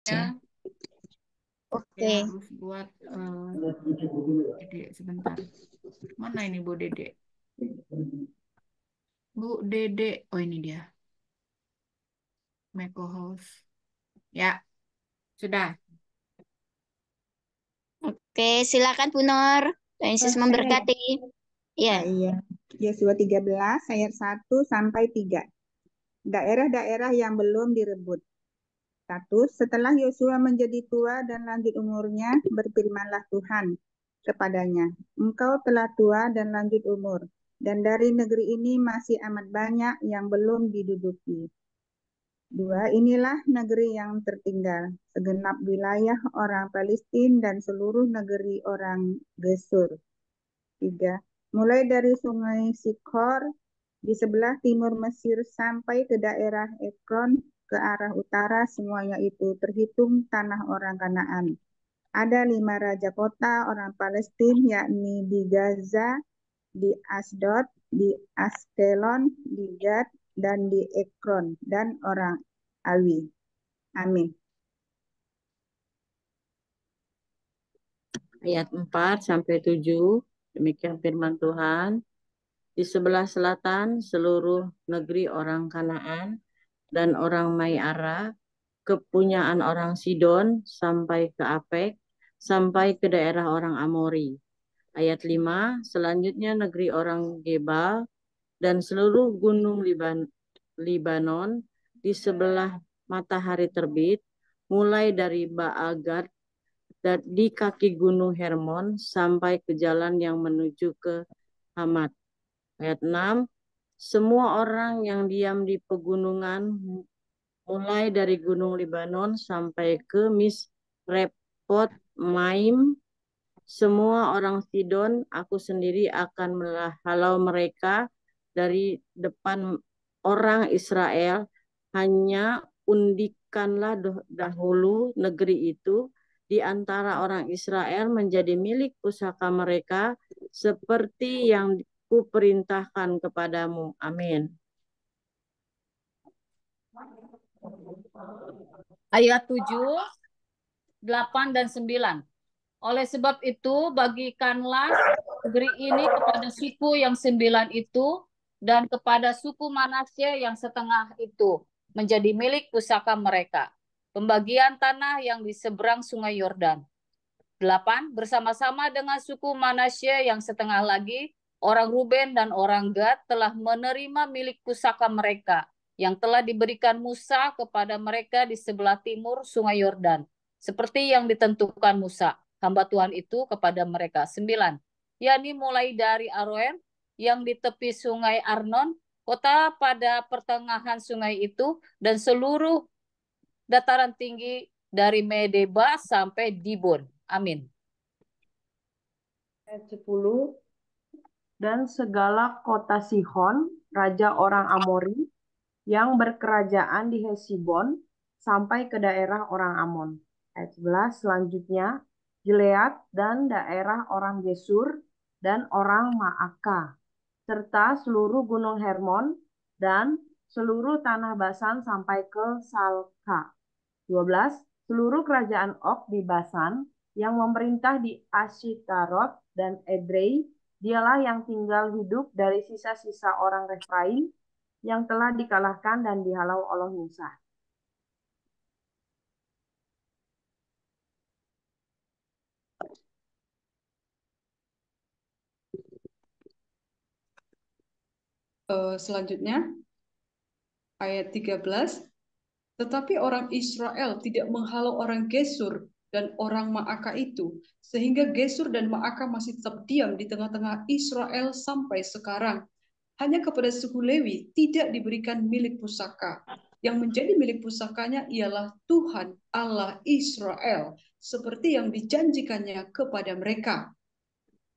Ya, Oke. ya harus buat Dede sebentar. Mana ini Bu Dede? Bu Dede. Oh ini dia. Meko House. Ya, sudah. Oke, silakan Bu Nur. Tuhan Yesus Saya ya. memberkati. Ya. Nah, iya. Yosua 13 ayat 1 sampai 3. Daerah-daerah yang belum direbut. 1. Setelah Yosua menjadi tua dan lanjut umurnya, berfirmanlah Tuhan kepadanya, engkau telah tua dan lanjut umur, dan dari negeri ini masih amat banyak yang belum diduduki. 2. Inilah negeri yang tertinggal, segenap wilayah orang Palestina dan seluruh negeri orang Gesur. 3. Mulai dari sungai Sikor di sebelah timur Mesir sampai ke daerah Ekron ke arah utara, semuanya itu terhitung tanah orang Kanaan. Ada 5 raja kota orang Palestina, yakni di Gaza, di Asdod, di Askelon, di Gad, dan di Ekron, dan orang Awi. Amin. Ayat 4 sampai 7, demikian firman Tuhan. Di sebelah selatan seluruh negeri orang Kanaan dan orang Maiara, kepunyaan orang Sidon sampai ke Apek, sampai ke daerah orang Amori. Ayat 5, selanjutnya negeri orang Gebal dan seluruh gunung Libanon di sebelah matahari terbit, mulai dari Baal-Gad dan di kaki gunung Hermon sampai ke jalan yang menuju ke Hamat. Ayat 6, semua orang yang diam di pegunungan mulai dari gunung Libanon sampai ke Misrepot Maim, semua orang Sidon, aku sendiri akan menghalau mereka dari depan orang Israel. Hanya undikanlah dahulu negeri itu di antara orang Israel menjadi milik pusaka mereka seperti yang kuperintahkan kepadamu. Amin. Ayat 7, 8, dan 9. Oleh sebab itu, bagikanlah negeri ini kepada suku yang 9 itu dan kepada suku Manasye yang setengah itu menjadi milik pusaka mereka. Pembagian tanah yang di seberang sungai Yordan. 8. Bersama-sama dengan suku Manasye yang setengah lagi, orang Ruben dan orang Gad telah menerima milik pusaka mereka yang telah diberikan Musa kepada mereka di sebelah timur sungai Yordan, seperti yang ditentukan Musa, hamba Tuhan itu kepada mereka. 9. Yakni mulai dari Aroer yang di tepi sungai Arnon, kota pada pertengahan sungai itu, dan seluruh dataran tinggi dari Medeba sampai Dibon. Amin. Ayat 10, dan segala kota Sihon, raja orang Amori, yang berkerajaan di Hesibon, sampai ke daerah orang Amon. Ayat 11, selanjutnya, Gilead dan daerah orang Gesur dan orang Maaka, serta seluruh gunung Hermon dan seluruh tanah Basan sampai ke Salka. 12. Seluruh kerajaan Og di Basan yang memerintah di Ashitarot dan Edrei, dialah yang tinggal hidup dari sisa-sisa orang Refraim yang telah dikalahkan dan dihalau oleh Musa. Selanjutnya, ayat 13. Tetapi orang Israel tidak menghalau orang Gesur dan orang Maaka itu, sehingga Gesur dan Maaka masih tetap diam di tengah-tengah Israel sampai sekarang. Hanya kepada suku Lewi tidak diberikan milik pusaka. Yang menjadi milik pusakanya ialah Tuhan Allah Israel, seperti yang dijanjikannya kepada mereka.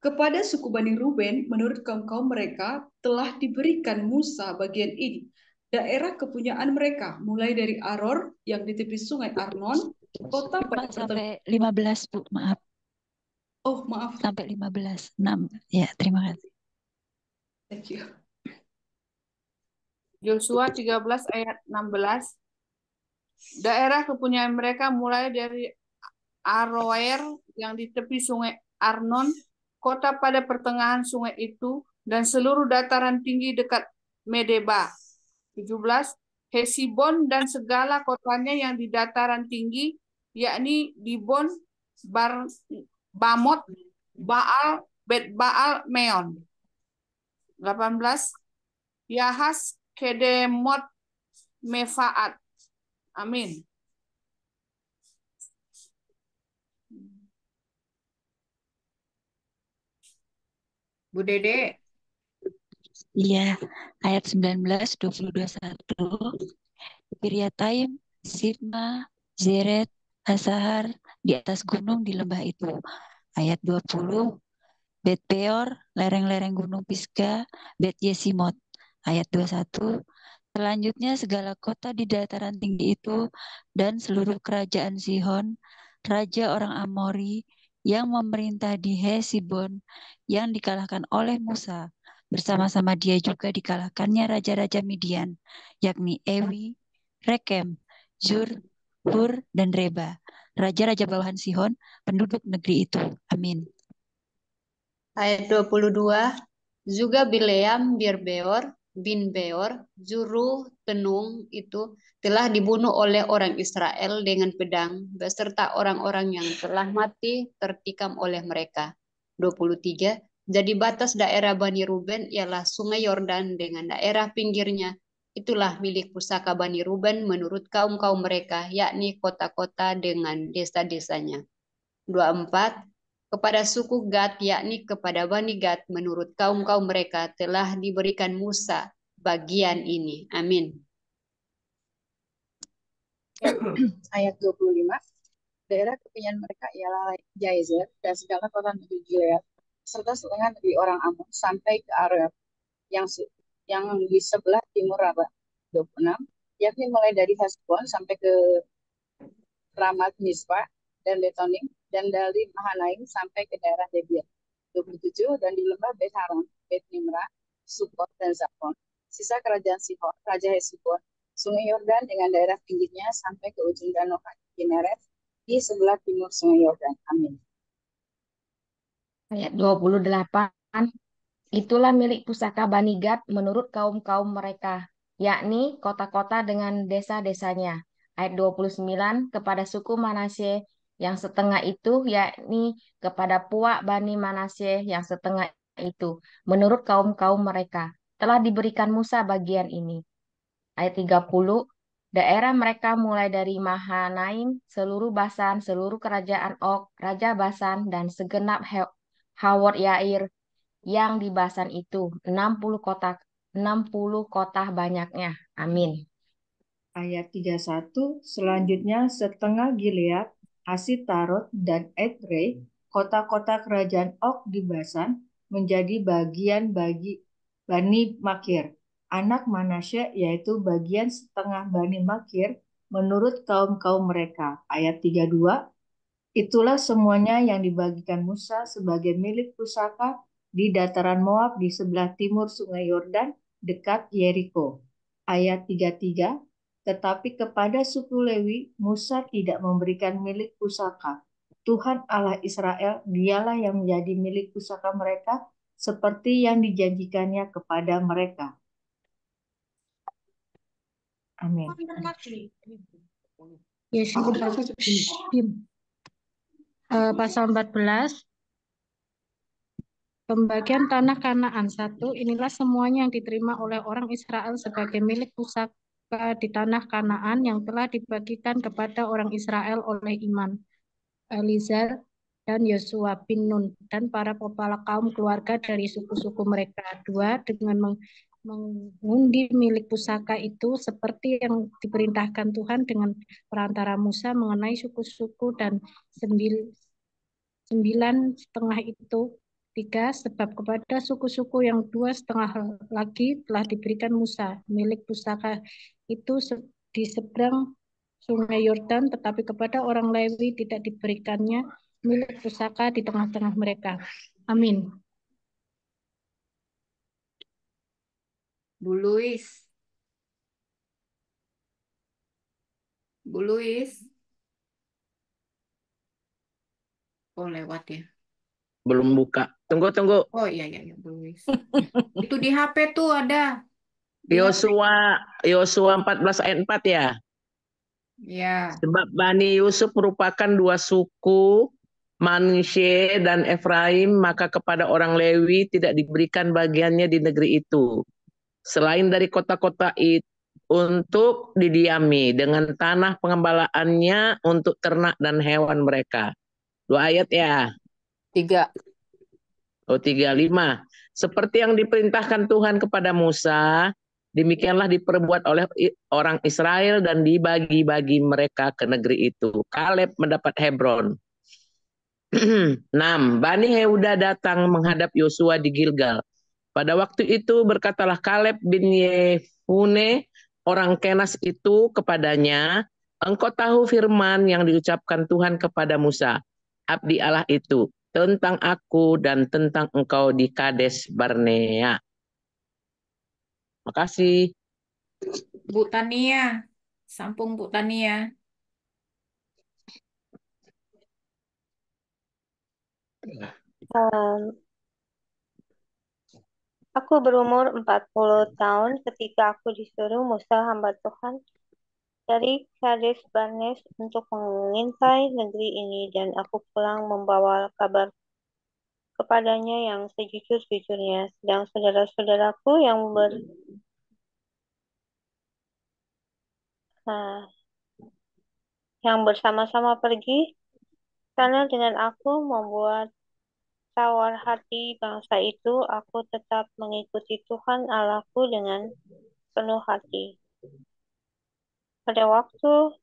Kepada suku Bani Ruben, menurut kaum-kaum mereka, telah diberikan Musa bagian ini. Daerah kepunyaan mereka, mulai dari Aror yang di tepi sungai Arnon, kota pada sampai 15, Bu, maaf. Oh, maaf. Sampai 15. 6. Ya, terima kasih. Thank you. Yosua 13 ayat 16. Daerah kepunyaan mereka mulai dari Aroer yang di tepi sungai Arnon, kota pada pertengahan sungai itu, dan seluruh dataran tinggi dekat Medeba. 17. Hesibon dan segala kotanya yang di dataran tinggi, yakni Dibon, Bamot, Baal, Bet Baal, Meon. 18. Yahas, Kedemot, Mefaat. Amin. Bu Dede. Iya, ayat 19, 20, 21. Kiriataim, Sibma, Zeret, Asahar, di atas gunung di lembah itu. Ayat 20, Bet Peor, lereng-lereng gunung Pisga, Bet Yesimot. Ayat 21, selanjutnya segala kota di dataran tinggi itu dan seluruh kerajaan Sihon, raja orang Amori, yang memerintah di Hesibon, yang dikalahkan oleh Musa. Bersama-sama dia juga dikalahkannya raja-raja Midian, yakni Ewi, Rekem, Zur, Hur, dan Reba. Raja-raja bawahan Sihon, penduduk negeri itu. Amin. Ayat 22. Juga Bileam bin Beor, juru tenung itu telah dibunuh oleh orang Israel dengan pedang beserta orang-orang yang telah mati tertikam oleh mereka. 23. Jadi batas daerah Bani Ruben ialah sungai Yordan dengan daerah pinggirnya. Itulah milik pusaka Bani Ruben menurut kaum-kaum mereka, yakni kota-kota dengan desa-desanya. 24. Kepada suku Gad, yakni kepada Bani Gad, menurut kaum-kaum mereka telah diberikan Musa bagian ini. Amin. Ayat 25. Daerah kepunyaan mereka ialah Jazer dan segala kota negeri Gilead, serta setengah negeri orang Ammon sampai ke Arab yang di sebelah timur Rabah. 26. Yakni mulai dari Hesbon sampai ke Ramat Mispa dan Betonim, dan dari Mahanaim sampai ke daerah Debir. 27. Dan di lembah Bet Haron, Bet Nimra, Sukot, dan Zakon, sisa kerajaan Sihon, Raja Hesibon, Sungai Yordan dengan daerah pinggirnya sampai ke ujung danau Kineret di sebelah timur Sungai Yordan. Amin. Ayat 28. Itulah milik pusaka Bani Gad menurut kaum-kaum mereka, yakni kota-kota dengan desa-desanya. Ayat 29, kepada suku Manasye yang setengah itu, yakni kepada puak Bani Manasye yang setengah itu, menurut kaum-kaum mereka, telah diberikan Musa bagian ini. Ayat 30, daerah mereka mulai dari Mahanaim, seluruh Basan, seluruh kerajaan Og, Raja Basan, dan segenap Hawot Yair, yang di Basan itu 60 kota banyaknya. Amin. Ayat 31, selanjutnya setengah Gilead, Asitarot, dan Edrei, kota-kota kerajaan Og di Basan, menjadi bagian bagi Bani Makir, anak Manasye, yaitu bagian setengah Bani Makir, menurut kaum-kaum mereka. Ayat 32, itulah semuanya yang dibagikan Musa sebagai milik pusaka di dataran Moab di sebelah timur Sungai Yordan dekat Yeriko. Ayat 33, tetapi kepada suku Lewi Musa tidak memberikan milik pusaka. Tuhan Allah Israel dialah yang menjadi milik pusaka mereka seperti yang dijanjikannya kepada mereka. Amin. Pasal 14, pembagian tanah Kanaan 1. Inilah semuanya yang diterima oleh orang Israel sebagai milik pusaka di tanah Kanaan yang telah dibagikan kepada orang Israel oleh iman. Elizar dan Yosua bin Nun dan para kepala kaum keluarga dari suku-suku mereka. 2. Dengan mengundi milik pusaka itu seperti yang diperintahkan Tuhan dengan perantara Musa mengenai suku-suku dan 9,5 itu. 3. Sebab kepada suku-suku yang 2,5 lagi telah diberikan Musa milik pusaka itu di seberang Sungai Yordan, tetapi kepada orang Lewi tidak diberikannya milik pusaka di tengah-tengah mereka. Amin. Bu Luis. Bu Luis. Oh, lewat ya. Belum buka. Tunggu. Oh iya, Bu Luis. Itu di HP tuh ada. Di HP. Yosua 14 ayat 4 ya. Ya. Sebab Bani Yusuf merupakan dua suku, Manasye dan Efraim, maka kepada orang Lewi tidak diberikan bagiannya di negeri itu. Selain dari kota-kota itu untuk didiami dengan tanah pengembalaannya untuk ternak dan hewan mereka. 2 ayat ya. 3. Oh 3:5. Seperti yang diperintahkan Tuhan kepada Musa, demikianlah diperbuat oleh orang Israel dan dibagi-bagi mereka ke negeri itu. Kaleb mendapat Hebron. 6. Bani Yehuda datang menghadap Yosua di Gilgal. Pada waktu itu berkatalah Kaleb bin Yefune orang Kenas itu kepadanya, engkau tahu firman yang diucapkan Tuhan kepada Musa, abdi Allah itu, tentang aku dan tentang engkau di Kades Barnea. Makasih. Bu Tania. Sampung Bu Tania. Aku berumur 40 tahun ketika aku disuruh Musa hamba Tuhan dari Kades Barnes untuk mengintai negeri ini, dan aku pulang membawa kabar kepadanya yang sejujur-jujurnya. Sedang saudara-saudaraku yang bersama-sama pergi karena dengan aku membuat tawar hati bangsa itu, aku tetap mengikuti Tuhan Allahku dengan penuh hati. Pada waktu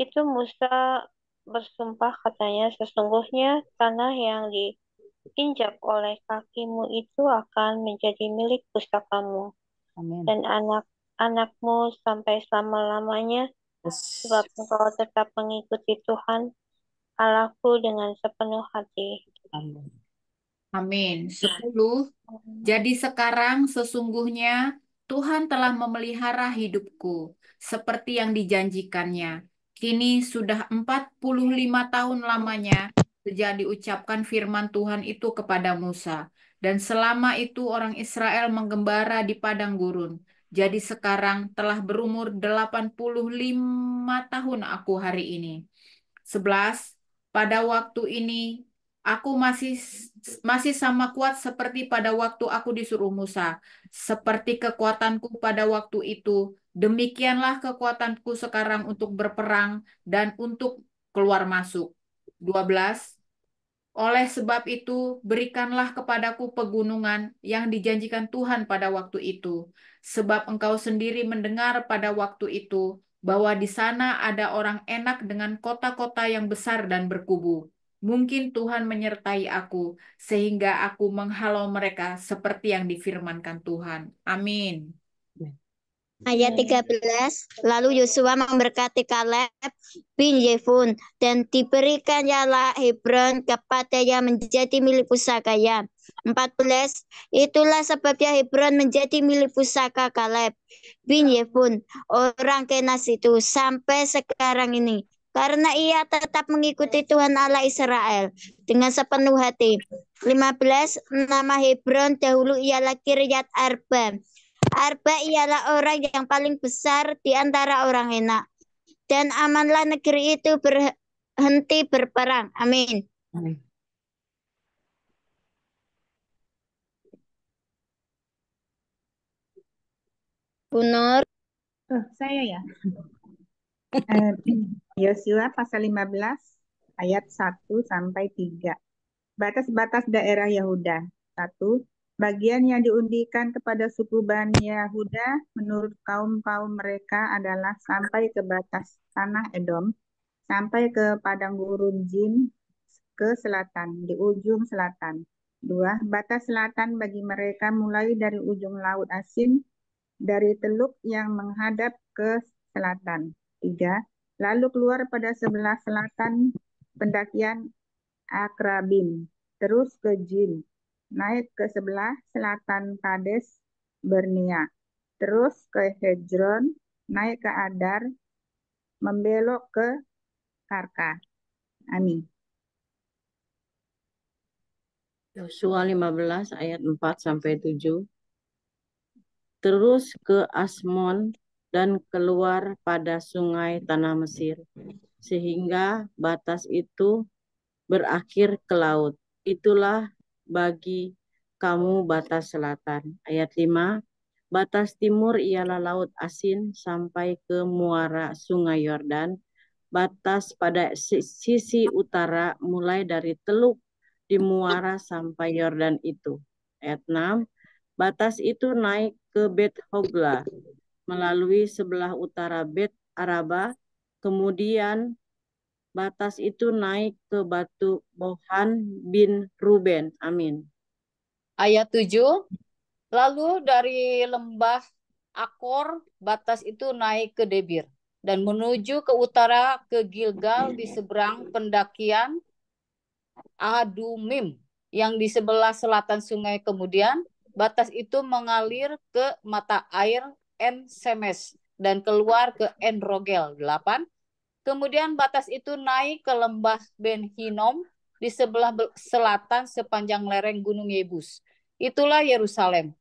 itu Musa bersumpah katanya, sesungguhnya tanah yang diinjak oleh kakimu itu akan menjadi milik pusakamu. Amin. Dan anak-anakmu sampai selama-lamanya, sebab engkau tetap mengikuti Tuhan Allahku dengan sepenuh hati. Amin. Amin. 10. Jadi sekarang sesungguhnya Tuhan telah memelihara hidupku seperti yang dijanjikannya. Kini sudah 45 tahun lamanya sejak diucapkan firman Tuhan itu kepada Musa. Dan selama itu orang Israel menggembara di padang gurun. Jadi sekarang telah berumur 85 tahun aku hari ini. 11. Pada waktu ini aku masih sama kuat seperti pada waktu aku disuruh Musa. Seperti kekuatanku pada waktu itu, demikianlah kekuatanku sekarang untuk berperang dan untuk keluar masuk. 12. Oleh sebab itu, berikanlah kepadaku pegunungan yang dijanjikan Tuhan pada waktu itu. Sebab engkau sendiri mendengar pada waktu itu bahwa di sana ada orang enak dengan kota-kota yang besar dan berkubu. Mungkin Tuhan menyertai aku, sehingga aku menghalau mereka seperti yang difirmankan Tuhan. Amin. Ayat 13, lalu Yosua memberkati Kaleb bin Yefun, dan diberikan ialah Hebron kepadanya menjadi milik pusakanya. 14, itulah sebabnya Hebron menjadi milik pusaka Kaleb bin Yefun, orang Kenas itu, sampai sekarang ini. Karena ia tetap mengikuti Tuhan Allah Israel dengan sepenuh hati. 15, nama Hebron dahulu ialah Kiryat Arba. Arba ialah orang yang paling besar di antara orang enak. Dan amanlah negeri itu berhenti berperang. Amin. Amin. Bu Nur. Saya ya. Yosua pasal 15 ayat 1 sampai 3. Batas-batas daerah Yahuda. 1. Bagian yang diundikan kepada suku Bani Yahuda menurut kaum-kaum mereka adalah sampai ke batas tanah Edom, sampai ke padang gurun Jin ke selatan, di ujung selatan. 2. Batas selatan bagi mereka mulai dari ujung laut Asin, dari teluk yang menghadap ke selatan. 3. Lalu keluar pada sebelah selatan pendakian Akrabim, terus ke Jin, naik ke sebelah selatan Kades Barnea, terus ke Hejron, naik ke Adar, membelok ke Karka. Amin. Yosua 15 ayat 4-7. Terus ke Asmon dan keluar pada sungai tanah Mesir, sehingga batas itu berakhir ke laut. Itulah bagi kamu batas selatan. Ayat 5. Batas timur ialah laut Asin sampai ke muara sungai Yordan. Batas pada sisi utara mulai dari teluk di muara sampai Yordan itu. Ayat 6. Batas itu naik ke Bet Hogla melalui sebelah utara Bet Araba. Kemudian batas itu naik ke Batu Bohan bin Ruben. Amin. Ayat 7. Lalu dari lembah Akor, batas itu naik ke Debir dan menuju ke utara ke Gilgal di seberang pendakian Adumim yang di sebelah selatan sungai. Kemudian batas itu mengalir ke mata air En Semes dan keluar ke En Rogel. 8. Kemudian batas itu naik ke lembah Ben Hinnom di sebelah selatan sepanjang lereng Gunung Yebus. Itulah Yerusalem.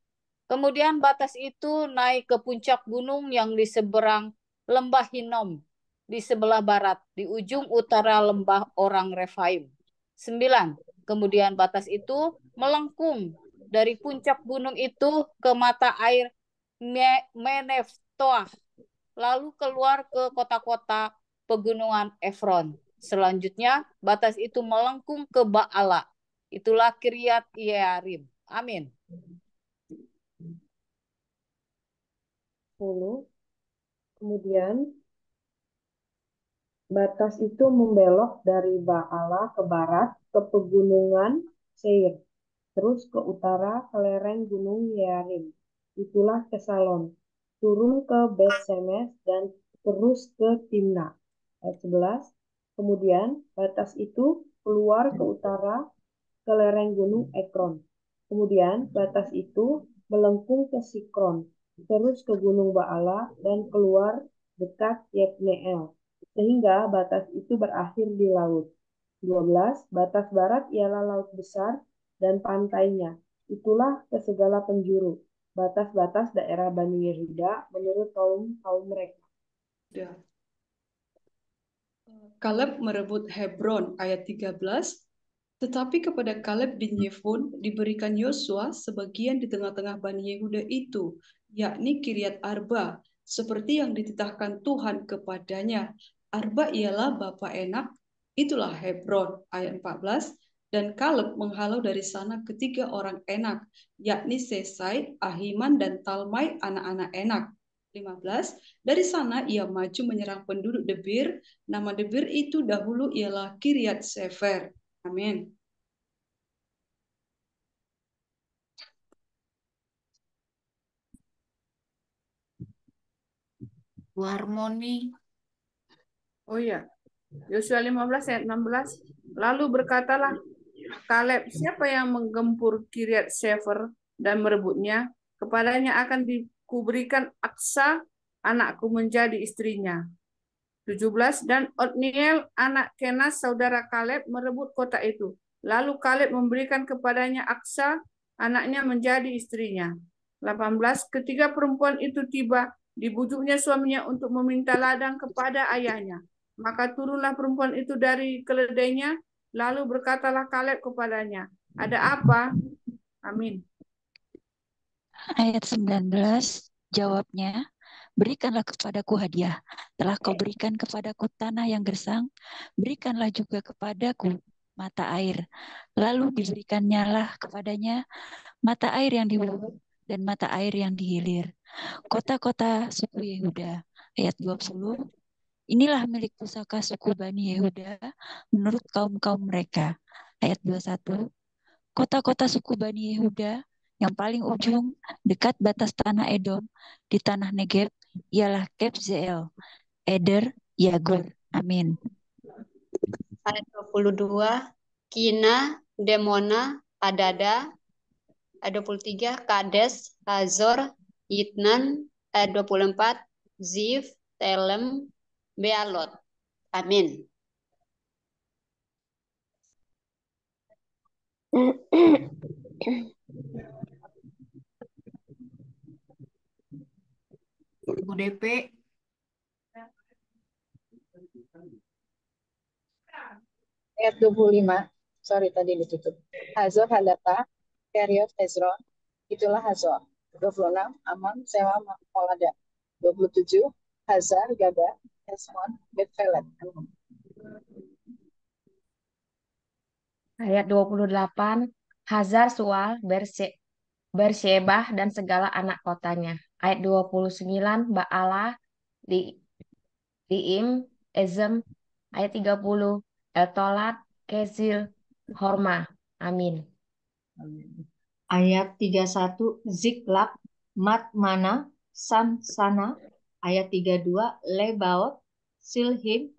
Kemudian batas itu naik ke puncak gunung yang di seberang lembah Hinnom di sebelah barat, di ujung utara lembah orang Refaim. 9. Kemudian batas itu melengkung dari puncak gunung itu ke mata air Meneftoah, lalu keluar ke kota-kota pegunungan Efron. Selanjutnya, batas itu melengkung ke Baala. Itulah Kiryat Yearim. Amin. 10. Kemudian batas itu membelok dari Baala ke barat ke pegunungan Seir, terus ke utara ke lereng gunung Yearim. Itulah Kesalon, turun ke Bet Semes dan terus ke Timna. Ayat 11. Kemudian batas itu keluar ke utara ke lereng gunung Ekron. Kemudian batas itu melengkung ke Sikron, terus ke gunung Baala dan keluar dekat Yabneel, sehingga batas itu berakhir di laut. 12. Batas barat ialah laut besar dan pantainya. Itulah ke segala penjuru, batas-batas daerah Bani Yehuda menurut kaum mereka. Kaleb merebut Hebron ayat 13. Tetapi kepada Kaleb bin Yefun diberikan Yosua sebagian di tengah-tengah Bani Yehuda itu, yakni Kiryat Arba, seperti yang dititahkan Tuhan kepadanya. Arba ialah bapa Enak, itulah Hebron ayat 14. Dan Kaleb menghalau dari sana ketiga orang Enak, yakni Sesai, Ahiman, dan Talmai, anak-anak Enak. 15. Dari sana ia maju menyerang penduduk Debir. Nama Debir itu dahulu ialah Kiryat Sefer. Amin. Harmoni. Oh iya. Yosua 15 ayat 16. Lalu berkatalah Kaleb, siapa yang menggempur Kiryat Sefer dan merebutnya? Kepadanya akan dikuberikan Aksa, anakku menjadi istrinya. 17. Dan Otniel, anak Kenas, saudara Kaleb, merebut kota itu. Lalu Kaleb memberikan kepadanya Aksa, anaknya menjadi istrinya. 18. Ketika perempuan itu tiba, dibujuknya suaminya untuk meminta ladang kepada ayahnya. Maka turunlah perempuan itu dari keledainya, lalu berkatalah Kaleb kepadanya, ada apa? Amin. Ayat 19, jawabnya, berikanlah kepadaku hadiah. Telah kau berikan kepadaku tanah yang gersang, berikanlah juga kepadaku mata air. Lalu diberikannya lah kepadanya mata air yang di hulu dan mata air yang di hilir. Kota-kota suku Yehuda. Ayat 20, inilah milik pusaka suku Bani Yehuda menurut kaum-kaum mereka. Ayat 21, kota-kota suku Bani Yehuda yang paling ujung dekat batas tanah Edom di tanah Negeb ialah Kebzeel, Eder, Yagur. Amin. Ayat 22, Kina, Demona, Adada. Ayat 23, Kades, Hazor, Yitnan. Ayat 24, Zif, Telem, Bealot. Amin. Bu DP. Ayat 25. Sorry, tadi ditutup. Hazor Hadata, Keriot Hezron, itulah Hazor. 26. Amon, Sewa, Molada. 27. Hazar, Gada, Hesmon, Betfelet. Ayat 28, Hazar Sual, Bershebah dan segala anak kotanya. Ayat 29, Baalah, Diim, Ezem. Ayat 30, Eltolat, Kezil, Horma. Amin. Ayat 31, Ziklag, Matmana, Sansana. Ayat 32, Lebaot, Silhim,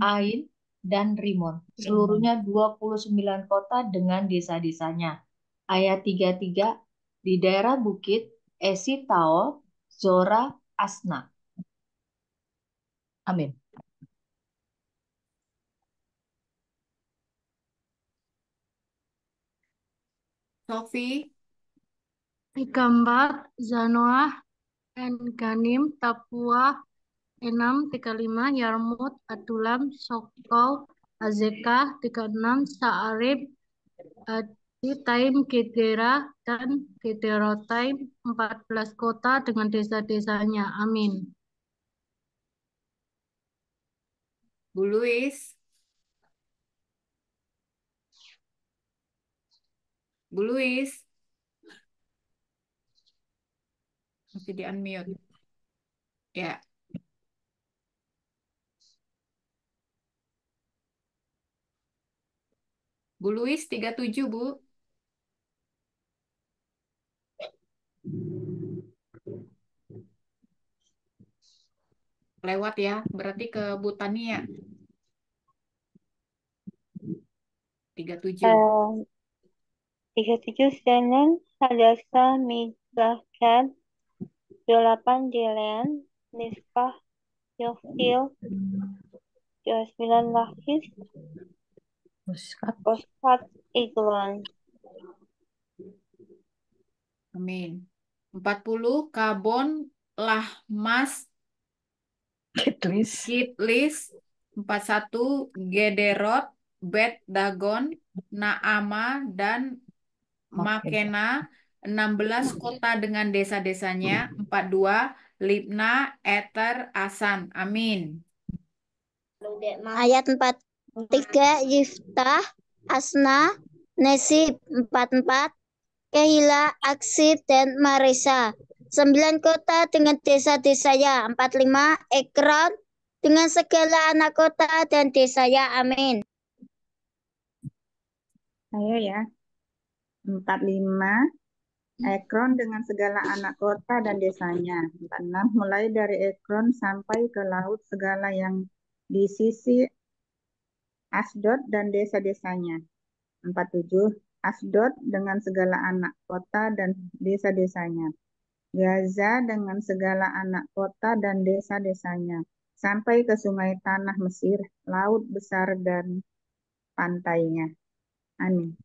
Ain, dan Rimon. Seluruhnya 29 kota dengan desa-desanya. Ayat 33, di daerah bukit, Esitao, Zora, Asna. Amin. Sofi. Gambar Zanoah, Ganim, Tapua, Enam, 35, Yarmut, Adulam, Sokol, Azekah, 36, Sa'arib, Aditaim, Gedera, dan Gederotaim, 14 kota dengan desa-desanya. Amin. Bu Luis. Bu Luis. Masih di unmute. Ya. Bu Luis 37, Bu. Lewat ya, berarti ke Bu Tania. 37. 37 Senan, Hadasa, Migdal, 28 Dilean, Mispah, Yoktil, 29 Lakis, Oskat, Eglon. Amin. 40 Kabon, Lahmas, Kitlis. 41 Gederot, Bet Dagon, Naama, dan Makena. 16 kota dengan desa-desanya. 42 Libna, Eter, Asan. Amin. Ayat 43, Yiftah, Asna, Nesib. 44, Kehila, Aksid, dan Maresa. 9 kota dengan desa-desanya. 45, Ekron dengan segala anak kota dan desanya. Amin. Ayo ya. 45, Ekron dengan segala anak kota dan desanya. 46, mulai dari Ekron sampai ke laut segala yang di sisi Asdod dan desa-desanya. 47, Asdod dengan segala anak kota dan desa-desanya. Gaza dengan segala anak kota dan desa-desanya. Sampai ke sungai tanah Mesir, laut besar dan pantainya. Amin.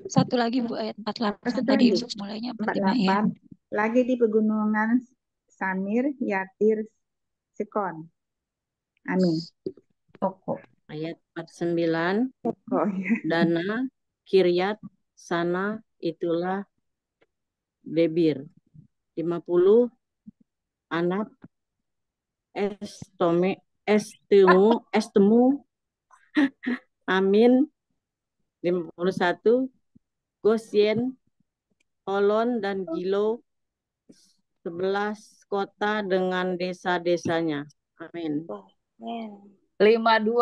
Satu lagi Bu, ayat 48 Satu tadi lagi. mulainya 45 ya. 48. Lagi di pegunungan Samir, Yatir, Sikon. Amin. Pokok. Ayat 49. Oh, ya. Dana, Kiryat, Sana, itulah Debir. 50 Anak, Estemu, Amin. 51 Gosyen, Holon, dan Gilo. 11 kota dengan desa-desanya. Amin. 52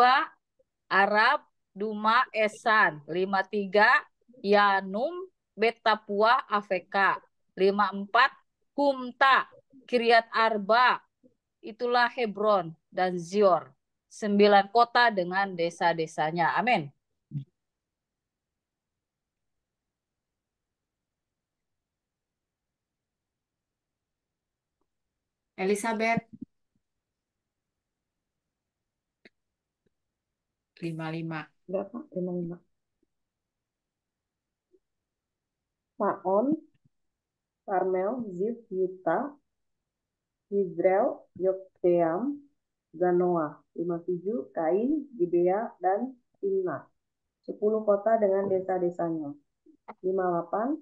Arab, Duma, Esan. 53 Yanum, Betapua, Afeka. 54 Humta, Kiryat Arba, itulah Hebron dan Zior. 9 kota dengan desa-desanya. Amin. Elizabeth. 55. Berapa? 55. Maon, Karmel, Zif, Yuta, Yizreel, Yokteam, Zanoah. 57. Kain, Gibea, dan Timna. 10 kota dengan desa-desanya. 58.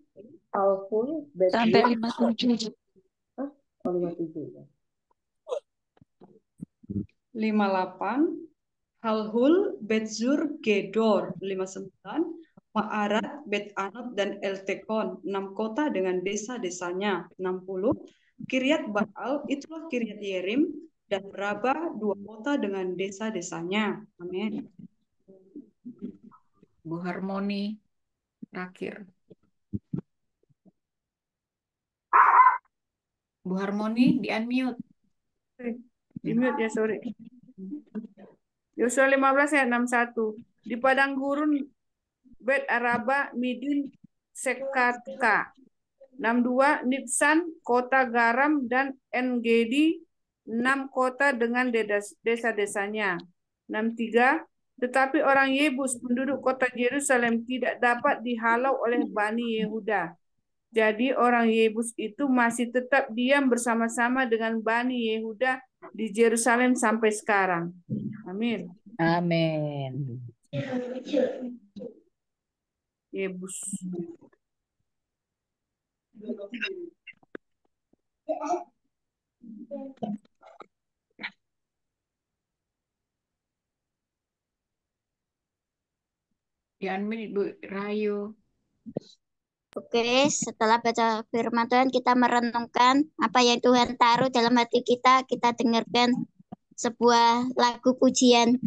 Alful, Sampai Betzur, 57. 57 ya. 58, Halhul, Betzur, Gedor. 59, Ma'arat, Bet Anot, dan Eltekon. 6 kota dengan desa-desanya. 60, Kiryat Baal, itulah Kiryat Yerim, dan Raba, 2 kota dengan desa-desanya. Amin. Bu Harmoni terakhir. Bu Harmoni di unmute. Di mute ya, sorry. Yosua 15 ayat 61. Di padang gurun Bet Araba, Midin, Sekatka. 62, Nibsan, kota garam, dan Engedi, 6 kota dengan desa-desanya. 63, tetapi orang Yebus, penduduk kota Yerusalem, tidak dapat dihalau oleh Bani Yehuda. Jadi orang Yebus itu masih tetap diam bersama-sama dengan Bani Yehuda di Yerusalem sampai sekarang. Amin. Amin. Yebus. Di unmute Bu Rayu. Oke, setelah baca firman Tuhan, kita merenungkan apa yang Tuhan taruh dalam hati kita. Kita dengarkan sebuah lagu pujian.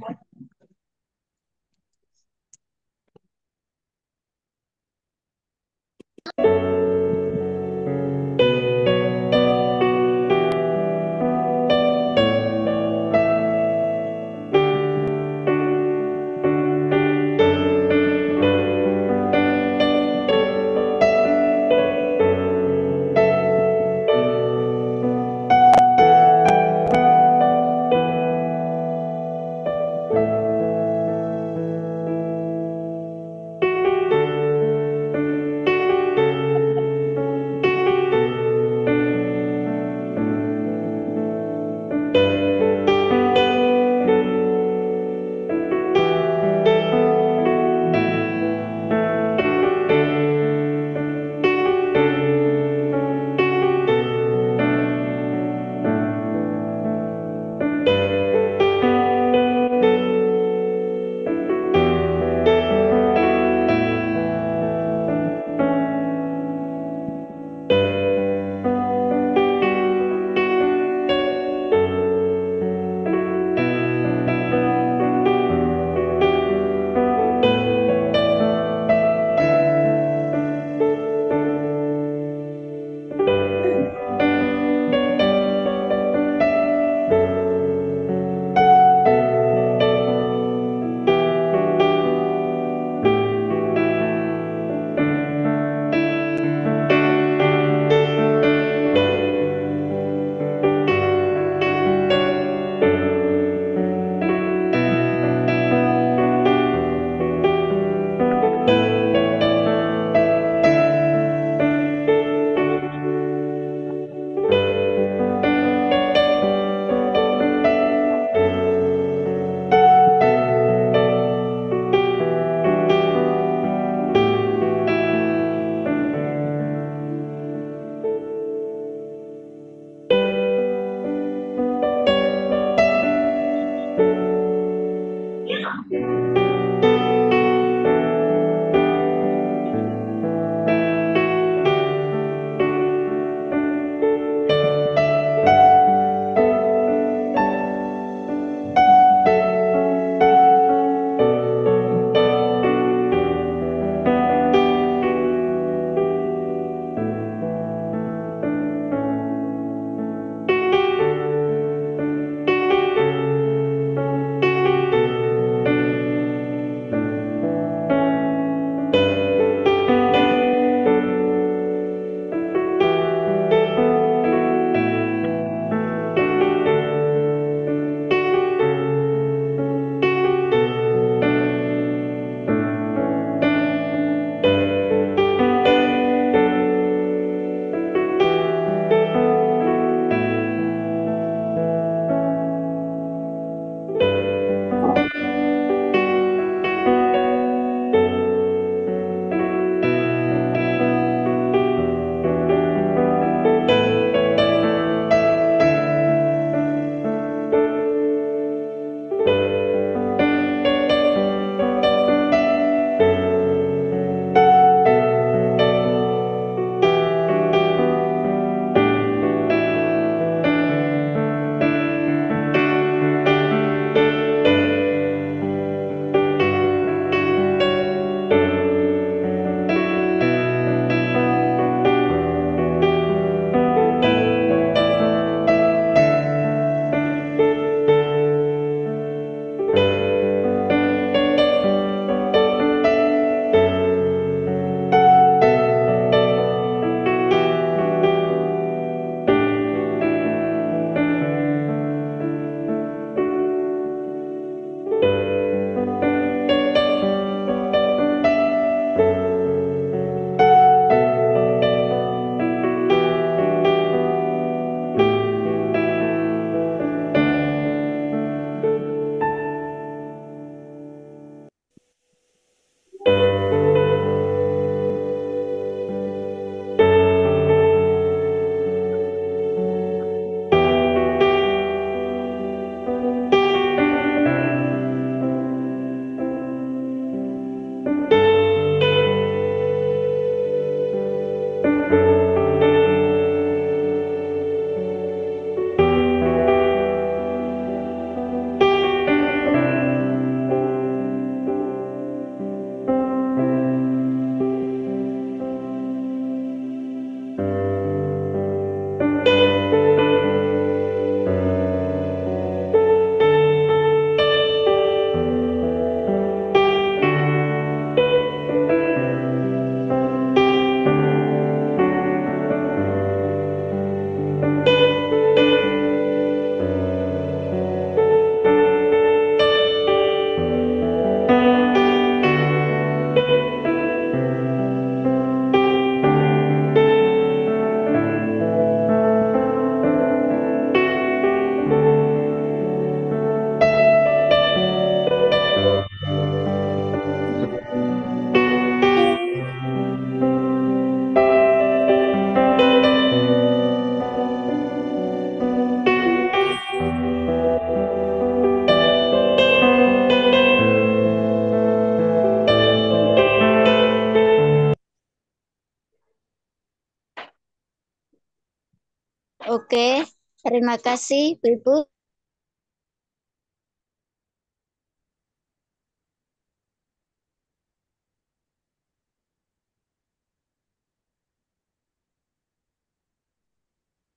Oke, terima kasih Ibu.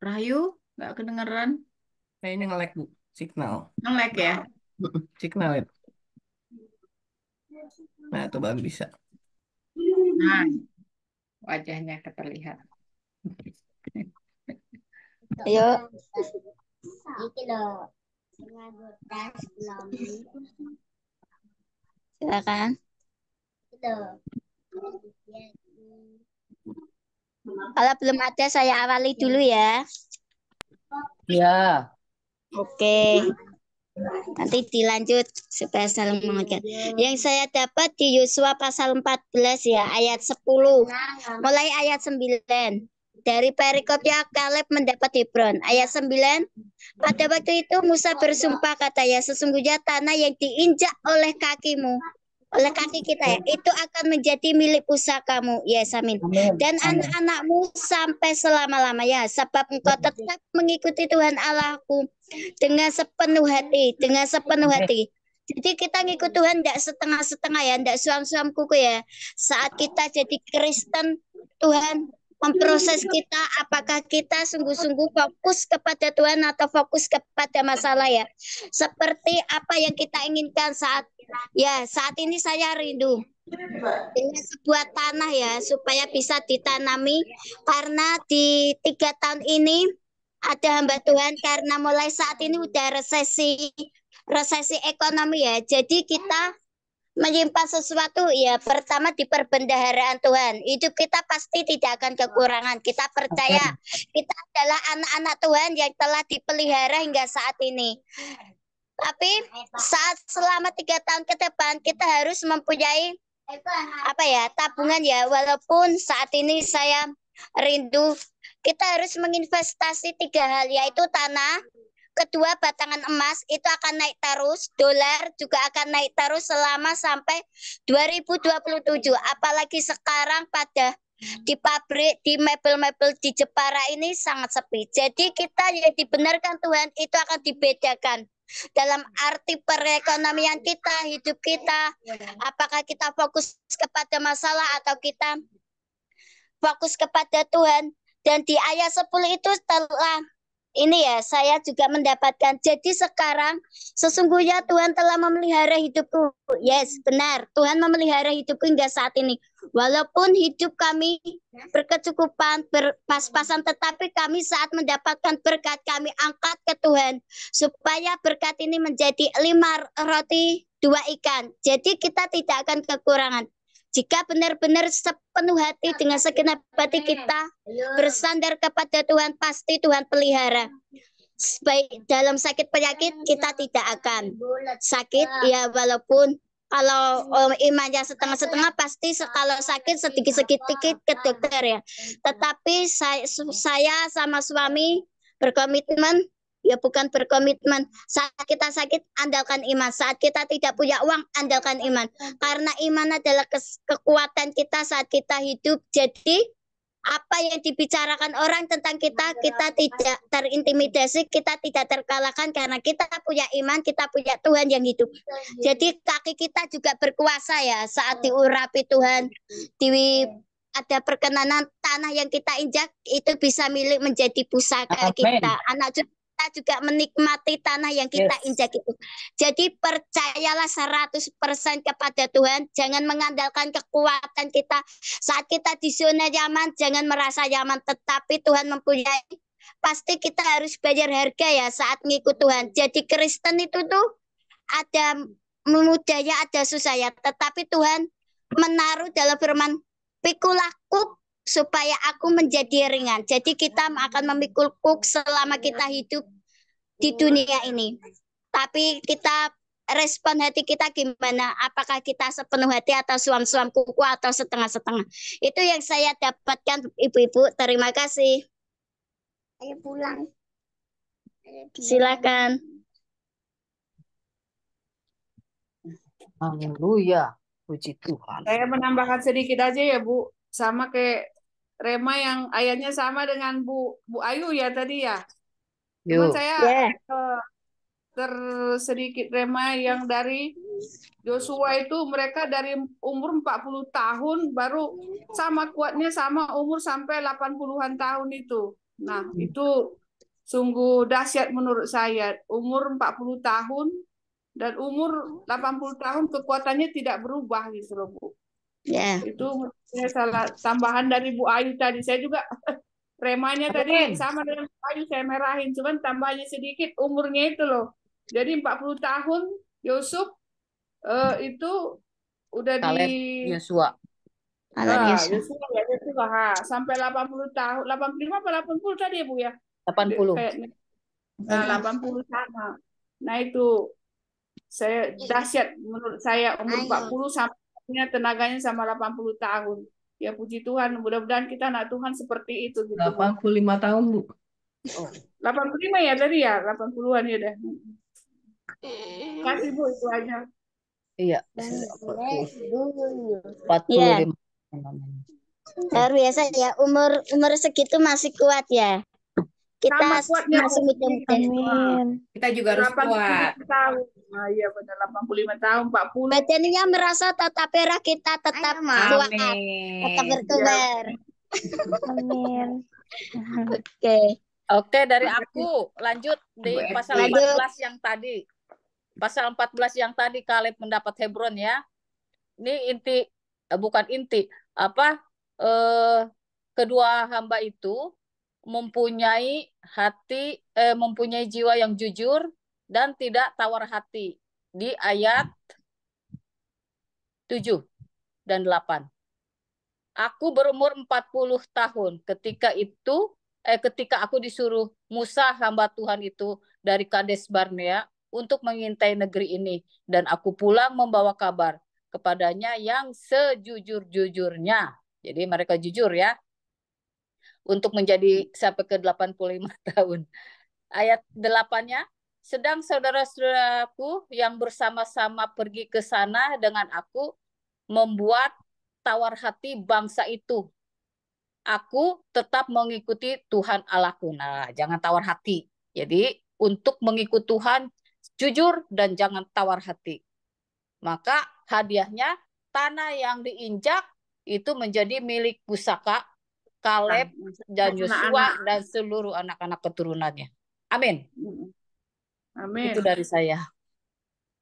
Rahayu, nggak kedengeran? Nah, ini nge-lag, Bu. Signal. Nge-lag ya? Signal itu. Nah, itu baru bisa. Nah, wajahnya terlihat. Ayo. Silakan. Kalau belum ada saya awali dulu ya. Ya. Oke. Nanti dilanjut supaya saling mengerti. Yang saya dapat di Yosua pasal 14 ya, ayat 10. Mulai ayat 9. Dari perikopnya Kaleb mendapat Hebron. Ayat 9. Pada waktu itu Musa bersumpah katanya, sesungguhnya tanah yang diinjak oleh kakimu, oleh kaki kita ya, itu akan menjadi milik pusakamu. Yes, amin. Dan anak-anakmu sampai selama-lamanya, sebab engkau tetap mengikuti Tuhan Allahku dengan sepenuh hati, dengan sepenuh hati. Jadi kita ngikut Tuhan tidak setengah-setengah ya, tidak suam-suam kuku ya. Saat kita jadi Kristen, Tuhan memproses kita, apakah kita sungguh-sungguh fokus kepada Tuhan atau fokus kepada masalah ya. Seperti apa yang kita inginkan saat ini saya rindu dengan sebuah tanah ya, supaya bisa ditanami, karena di 3 tahun ini ada hamba Tuhan, karena mulai saat ini udah resesi ekonomi ya. Jadi kita menyimpan sesuatu ya, pertama di perbendaharaan Tuhan. Hidup kita pasti tidak akan kekurangan. Kita percaya kita adalah anak-anak Tuhan yang telah dipelihara hingga saat ini. Tapi selama 3 tahun ke depan kita harus mempunyai tabungan ya. Walaupun saat ini saya rindu, kita harus menginvestasi 3 hal, yaitu tanah. Kedua, batangan emas itu akan naik terus, dolar juga akan naik terus selama sampai 2027. Apalagi sekarang di pabrik, di mebel-mebel di Jepara ini sangat sepi. Jadi kita yang dibenarkan Tuhan itu akan dibedakan dalam arti perekonomian kita, hidup kita. Apakah kita fokus kepada masalah atau kita fokus kepada Tuhan. Dan di ayat 10 itu telah ini ya, saya juga mendapatkan. Jadi sekarang sesungguhnya Tuhan telah memelihara hidupku. Yes, benar. Tuhan memelihara hidupku hingga saat ini. Walaupun hidup kami berkecukupan, berpas-pasan, tetapi kami saat mendapatkan berkat, kami angkat ke Tuhan. Supaya berkat ini menjadi 5 roti, 2 ikan. Jadi kita tidak akan kekurangan. Jika benar-benar sepenuh hati dengan segenap hati kita bersandar kepada Tuhan, pasti Tuhan pelihara. Baik dalam sakit penyakit kita tidak akan sakit ya, walaupun kalau imannya setengah-setengah pasti kalau sakit sedikit-sedikit ke dokter ya. Tetapi saya sama suami berkomitmen. Ya bukan berkomitmen. Saat kita sakit, andalkan iman. Saat kita tidak punya uang, andalkan iman. Karena iman adalah kekuatan kita saat kita hidup. Jadi apa yang dibicarakan orang tentang kita tidak terintimidasi, kita tidak terkalahkan karena kita punya iman, kita punya Tuhan yang hidup. Jadi kaki kita juga berkuasa ya saat diurapi Tuhan. Ada perkenanan tanah yang kita injak itu bisa milik menjadi pusaka kita. Anak kita juga menikmati tanah yang kita injak itu. Jadi percayalah 100% kepada Tuhan. Jangan mengandalkan kekuatan kita. Saat kita di zona nyaman, jangan merasa nyaman. Tetapi Tuhan mempunyai, pasti kita harus bayar harga ya saat ngikut Tuhan. Jadi Kristen itu tuh ada mudahnya, ada susahnya. Tetapi Tuhan menaruh dalam firman, pikulah kuk supaya aku menjadi ringan. Jadi kita akan memikul kuk selama kita hidup di dunia ini. Tapi kita respon hati kita gimana? Apakah kita sepenuh hati atau suam-suam kuku atau setengah-setengah? Itu yang saya dapatkan Ibu-ibu. Terima kasih. Ayo pulang. Silakan. Haleluya. Puji Tuhan. Saya menambahkan sedikit aja ya Bu. Sama kayak Rema yang ayatnya sama dengan Bu Ayu ya tadi ya. Cuman Yuk. saya Ya. tersedikit rema yang dari Joshua itu mereka dari umur 40 tahun baru sama kuatnya sama umur sampai 80-an tahun itu. Nah, itu sungguh dahsyat menurut saya. Umur 40 tahun dan umur 80 tahun kekuatannya tidak berubah gitu loh, Bu. Ya. Itu saya salah tambahan dari Bu Ayu tadi. Saya juga remanya tadi sama dengan Bu Ayu saya merahin, cuman tambahnya sedikit umurnya itu loh. Jadi 40 tahun Yusuf itu udah Kaleb di Yosua. Yusuf ya Yosua sampai 80 tahun, 85 apa 80 tadi ya Bu ya? 80. Kayaknya. Nah, 80 sama. Nah, itu saya dahsyat menurut saya umur 40 sampai tenaganya sama 80 tahun. Ya puji Tuhan, mudah-mudahan kita anak Tuhan seperti itu gitu, Bu. 85 tahun, Bu. 85 ya tadi ya, 80-an ya deh. Kasih Bu itu aja. Iya. 45. Ya. Luar biasa ya, umur segitu masih kuat ya. Kita Sama kuatnya, masih Bu. muda-muda. Amin. Kita juga harus kuat. 85 tahun. Nah, iya benar 85 tahun, 40. Badannya merasa tetapi roh kita tetap kuat, tetap Amin. berkobar. Amin. Oke. Oke, dari aku lanjut di Bu pasal Esti. 14 yang tadi. Pasal 14 yang tadi Kaleb mendapat Hebron ya. Ini inti bukan inti, apa kedua hamba itu mempunyai mempunyai jiwa yang jujur dan tidak tawar hati di ayat 7 dan 8. Aku berumur 40 tahun ketika aku disuruh Musa hamba Tuhan itu dari Kades Barnea untuk mengintai negeri ini, dan aku pulang membawa kabar kepadanya yang sejujur-jujurnya. Jadi mereka jujur ya, untuk menjadi sampai ke 85 tahun. Ayat 8-nya, sedang saudara-saudaraku yang bersama-sama pergi ke sana dengan aku membuat tawar hati bangsa itu. Aku tetap mengikuti Tuhan Allahku. Nah, jangan tawar hati. Jadi, untuk mengikuti Tuhan, jujur dan jangan tawar hati. Maka hadiahnya, tanah yang diinjak itu menjadi milik pusaka Kaleb dan Yosua dan seluruh anak-anak keturunannya. Amin. Amin. Itu dari saya.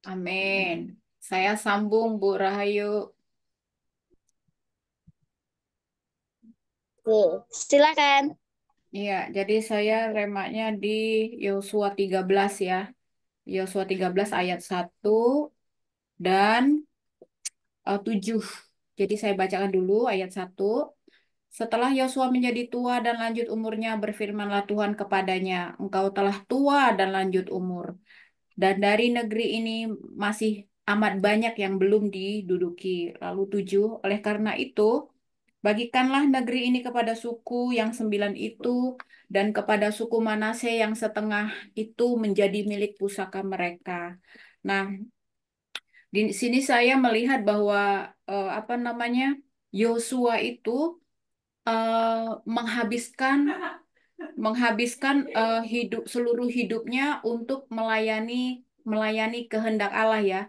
Amin. Saya sambung Bu Rahayu. Silakan. Iya, jadi saya remaknya di Yosua 13 ya. Yosua 13 ayat 1 dan 7. Jadi saya bacakan dulu ayat 1. Setelah Yosua menjadi tua dan lanjut umurnya, berfirmanlah Tuhan kepadanya, engkau telah tua dan lanjut umur, dan dari negeri ini masih amat banyak yang belum diduduki. Lalu 7, oleh karena itu, bagikanlah negeri ini kepada suku yang 9 itu, dan kepada suku Manase yang setengah itu menjadi milik pusaka mereka. Nah, di sini saya melihat bahwa Yosua itu menghabiskan seluruh hidupnya untuk melayani kehendak Allah ya.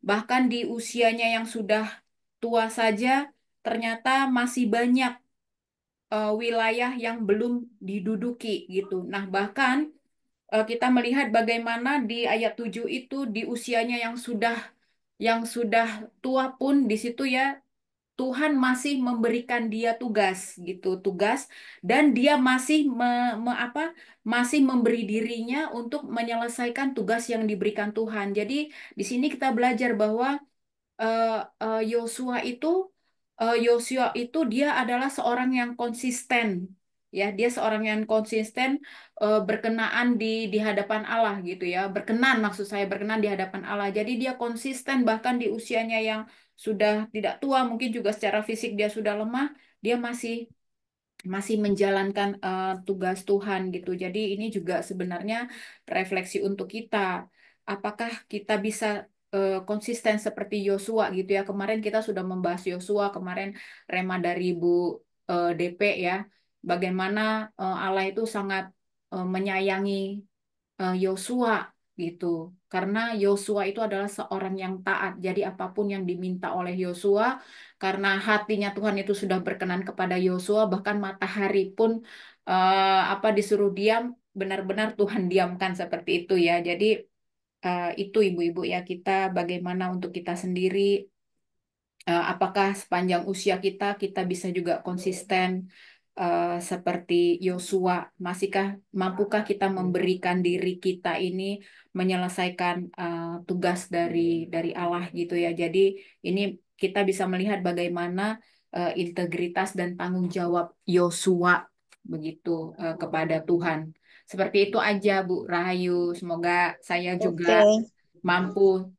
Bahkan di usianya yang sudah tua saja ternyata masih banyak wilayah yang belum diduduki gitu. Nah, bahkan kita melihat bagaimana di ayat 7 itu di usianya yang sudah tua pun di situ ya Tuhan masih memberikan dia tugas gitu, dan dia masih masih memberi dirinya untuk menyelesaikan tugas yang diberikan Tuhan. Jadi di sini kita belajar bahwa Yosua itu dia adalah seorang yang konsisten. Ya, dia seorang yang konsisten berkenaan di hadapan Allah gitu ya. Maksud saya berkenan di hadapan Allah. Jadi dia konsisten bahkan di usianya yang sudah tidak tua, mungkin juga secara fisik dia sudah lemah, dia masih menjalankan tugas Tuhan gitu. Jadi ini juga sebenarnya refleksi untuk kita. Apakah kita bisa konsisten seperti Yosua gitu ya. Kemarin kita sudah membahas Yosua, kemarin rema dari Bu DP ya. Bagaimana Allah itu sangat menyayangi Yosua gitu. Karena Yosua itu adalah seorang yang taat. Jadi apapun yang diminta oleh Yosua, karena hatinya Tuhan itu sudah berkenan kepada Yosua, bahkan matahari pun disuruh diam, benar-benar Tuhan diamkan seperti itu ya. Jadi itu ibu-ibu ya, kita bagaimana untuk kita sendiri, apakah sepanjang usia kita bisa juga konsisten seperti Yosua? Mampukah kita memberikan diri kita ini menyelesaikan tugas dari Allah gitu ya. Jadi ini kita bisa melihat bagaimana integritas dan tanggung jawab Yosua begitu kepada Tuhan. Seperti itu aja Bu Rahayu. Semoga saya juga Oke. mampu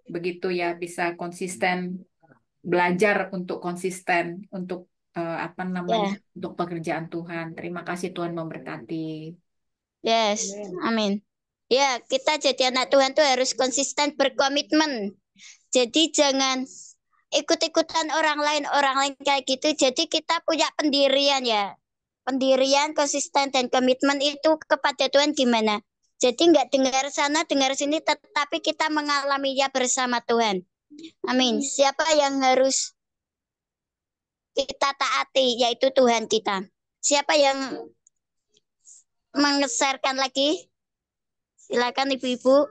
begitu ya, bisa konsisten, belajar untuk konsisten untuk Ya, untuk pekerjaan Tuhan. Terima kasih, Tuhan memberkati. yes, amin. Ya, kita jadi anak Tuhan tuh harus konsisten berkomitmen. Jadi jangan ikut-ikutan orang lain kayak gitu. Jadi kita punya pendirian ya. Pendirian, konsisten, dan komitmen itu kepada Tuhan gimana? Jadi nggak dengar sana, dengar sini, tetapi kita mengalaminya bersama Tuhan. Amin. Siapa yang harus kita taati, yaitu Tuhan kita. Siapa yang mengeserkan lagi? Silakan ibu-ibu.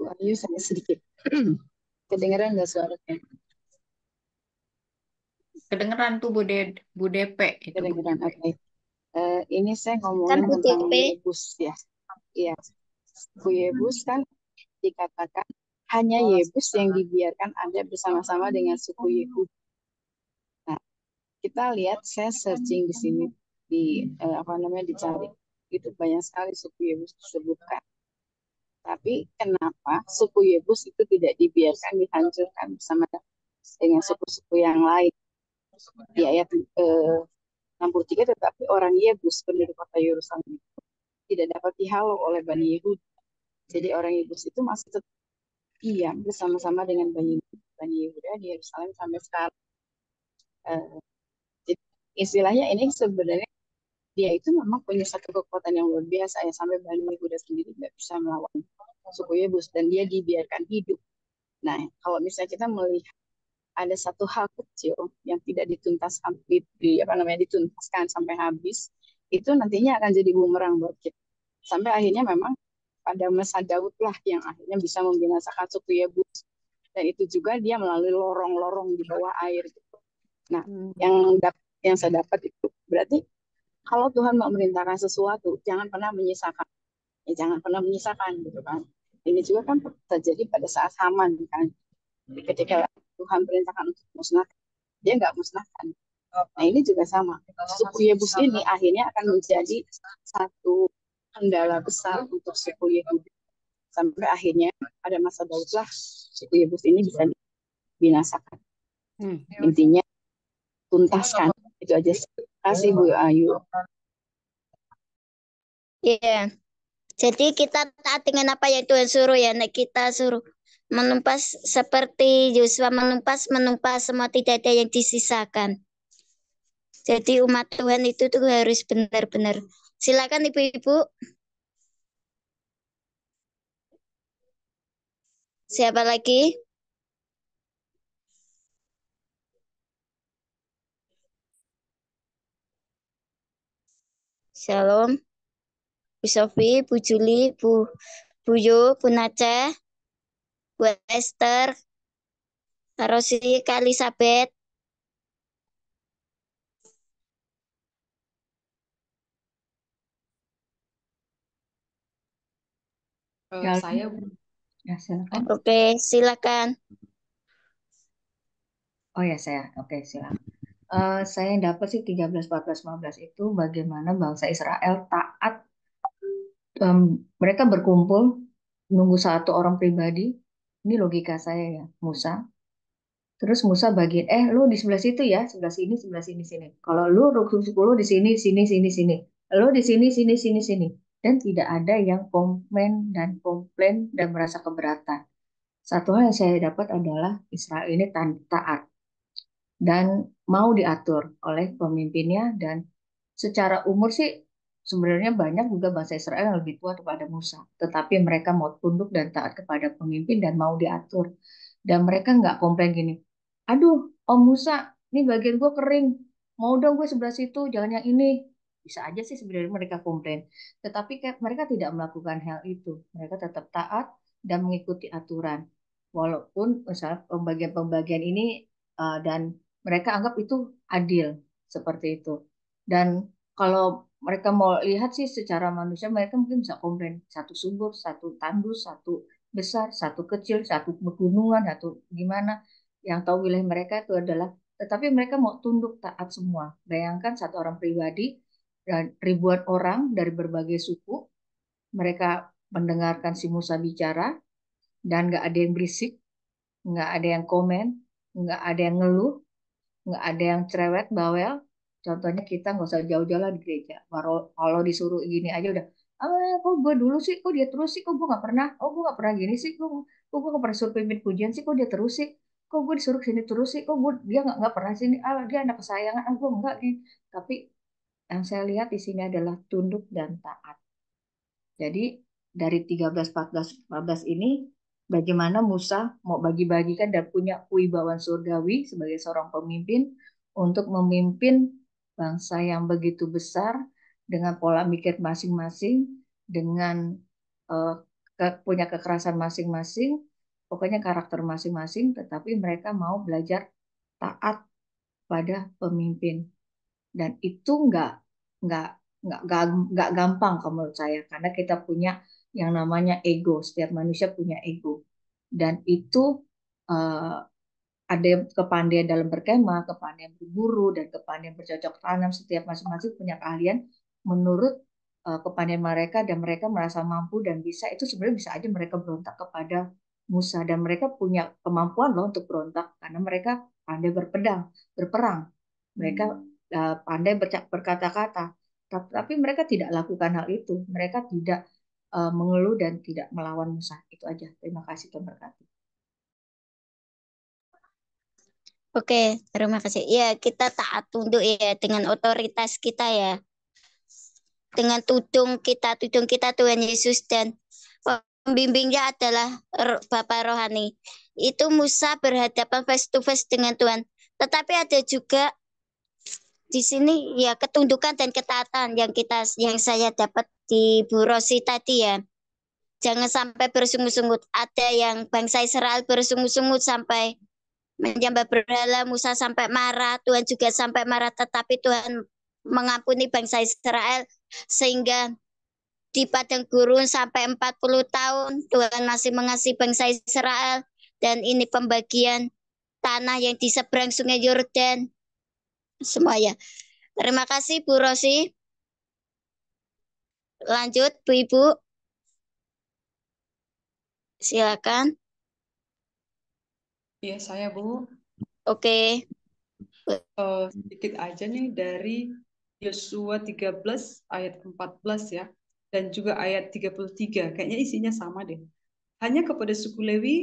Bu Ayu, saya sedikit. Kedengeran nggak suaranya? Kedengeran tuh Bu DP itu. Kedengeran, oke. Ini saya Kan ngomongin Bu tentang DP. Yebus ya. Iya, Bu Yebus kan dikatakan hanya Yebus yang dibiarkan ada bersama-sama dengan suku Yehudi. Nah, kita lihat, saya searching di sini dicari, itu banyak sekali suku Yebus disebutkan. Tapi kenapa suku Yebus itu tidak dibiarkan dihancurkan bersama dengan suku-suku yang lain? Di ayat 63, tetapi orang Yebus penduduk kota Yerusalem itu tidak dapat dihalau oleh Bani Yehudi. Jadi orang Yebus itu masih tetap diam bersama-sama dengan Bani Yehuda di Yerusalem sampai sekarang. Jadi istilahnya ini sebenarnya dia itu memang punya satu kekuatan yang luar biasa ya, sampai Bani Yehuda sendiri nggak bisa melawan suku Yebus dan dia dibiarkan hidup. Nah, kalau misalnya kita melihat ada satu hal kecil yang tidak dituntaskan, dituntaskan sampai habis, itu nantinya akan jadi bumerang buat kita. Sampai akhirnya memang pada masa Daud lah yang akhirnya bisa membinasakan suku Yebus. Dan itu juga dia melalui lorong-lorong di bawah air gitu. Nah, yang saya dapat itu berarti kalau Tuhan mau memerintahkan sesuatu, jangan pernah menyisakan. Ya, jangan pernah menyisakan gitu kan. Ini juga kan terjadi pada saat Haman kan. Ketika Tuhan perintahkan untuk musnahkan, dia nggak musnahkan. Nah, ini juga sama. Suku Yebus ini akhirnya akan menjadi satu kendala besar untuk suku Yehudi. Sampai akhirnya pada masa Daud lah suku Yebus ini bisa dibinasakan. Intinya tuntaskan. Itu aja. Terima kasih Bu Ayu. Iya. Jadi kita taat dengan apa yang Tuhan suruh ya. Nah, kita suruh menumpas seperti Yosua menumpas semua, tidak ada yang disisakan. Jadi umat Tuhan itu tuh harus benar-benar. Silakan ibu-ibu. Siapa lagi? Shalom. Bu Sofi, Bu Juli, Bu Yu, Bu Naca, Bu Esther, Kak Rosi, Kak Elizabeth. Saya Ya, silakan. Oke, silakan. Oh ya, saya. Oke, silakan. Saya yang dapat sih 13, 14, 15 itu bagaimana bangsa Israel taat. Mereka berkumpul nunggu satu orang pribadi. Ini logika saya ya, Musa. Terus Musa bagiin, lu di sebelah situ ya, sebelah sini, sini. Kalau lu suku lu di sini, sini. Lu di sini, sini. Dan tidak ada yang komplain dan merasa keberatan. Satu hal yang saya dapat adalah Israel ini taat dan mau diatur oleh pemimpinnya dan secara umur sih sebenarnya banyak juga bangsa Israel yang lebih tua daripada Musa. Tetapi mereka mau tunduk dan taat kepada pemimpin dan mau diatur. Dan mereka nggak komplain gini, aduh Om Musa, ini bagian gue kering, mau dong gue sebelah situ, jangan yang ini. Bisa aja sih sebenarnya mereka komplain. Tetapi mereka tidak melakukan hal itu. Mereka tetap taat dan mengikuti aturan. Walaupun misalnya pembagian-pembagian ini dan mereka anggap itu adil seperti itu. Dan kalau mereka mau lihat sih secara manusia, mereka mungkin bisa komplain satu subur, satu tandus, satu besar, satu kecil, satu pegunungan, satu gimana. Yang tahu wilayah mereka itu adalah, tetapi mereka mau tunduk taat semua. Bayangkan satu orang pribadi dan ribuan orang dari berbagai suku, mereka mendengarkan si Musa bicara dan nggak ada yang berisik, nggak ada yang komen, nggak ada yang ngeluh, nggak ada yang cerewet bawel. Contohnya kita nggak usah jauh-jauh lah di gereja, kalau disuruh gini aja udah, kok gue dulu sih, kok dia terus sih, kok gue nggak pernah, oh gue nggak pernah gini sih, kok gue nggak pernah suruh pimpin pujian sih, kok dia terus sih, kok gue disuruh sini terus sih, kok dia nggak pernah sini, dia anak kesayangan, gue enggak nih. Tapi yang saya lihat di sini adalah tunduk dan taat. Jadi dari 13, 14, 15 ini bagaimana Musa mau bagi-bagikan dan punya kewibawaan surgawi sebagai seorang pemimpin untuk memimpin bangsa yang begitu besar dengan pola mikir masing-masing, dengan uh, punya kekerasan masing-masing, pokoknya karakter masing-masing, tetapi mereka mau belajar taat pada pemimpin. Dan itu nggak nggak gampang kalau menurut saya karena kita punya yang namanya ego. Setiap manusia punya ego dan itu eh, ada kepandaian dalam berkemah, kepandaian berburu, dan kepandaian bercocok tanam. Setiap masing-masing punya keahlian menurut kepandaian mereka dan mereka merasa mampu dan bisa. Itu sebenarnya bisa aja mereka berontak kepada Musa dan mereka punya kemampuan loh untuk berontak karena mereka pandai berperang. Mereka pandai berkata-kata. Tapi mereka tidak lakukan hal itu. Mereka tidak mengeluh dan tidak melawan Musa. Itu aja. Terima kasih Tuhan berkati. Oke, terima kasih. Ya, kita taat tunduk ya dengan otoritas kita ya. Dengan tudung kita Tuhan Yesus dan pembimbingnya adalah Bapak Rohani. Itu Musa berhadapan face to face dengan Tuhan. Tetapi ada juga di sini ya ketundukan dan ketaatan yang saya dapat di Bu Rosi tadi ya. Jangan sampai bersungut-sungut. Ada yang bangsa Israel bersungut-sungut sampai menyembah berhala, Musa sampai marah, Tuhan juga sampai marah, tetapi Tuhan mengampuni bangsa Israel sehingga di padang gurun sampai 40 tahun Tuhan masih mengasihi bangsa Israel dan ini pembagian tanah yang di seberang Sungai Yordan semua ya. Terima kasih Bu Rosi. Lanjut Bu Ibu. Silakan. Iya, saya Bu. Oke. Sedikit aja nih dari Yosua 13 ayat 14 ya. Dan juga ayat 33. Kayaknya isinya sama deh. Hanya kepada suku Lewi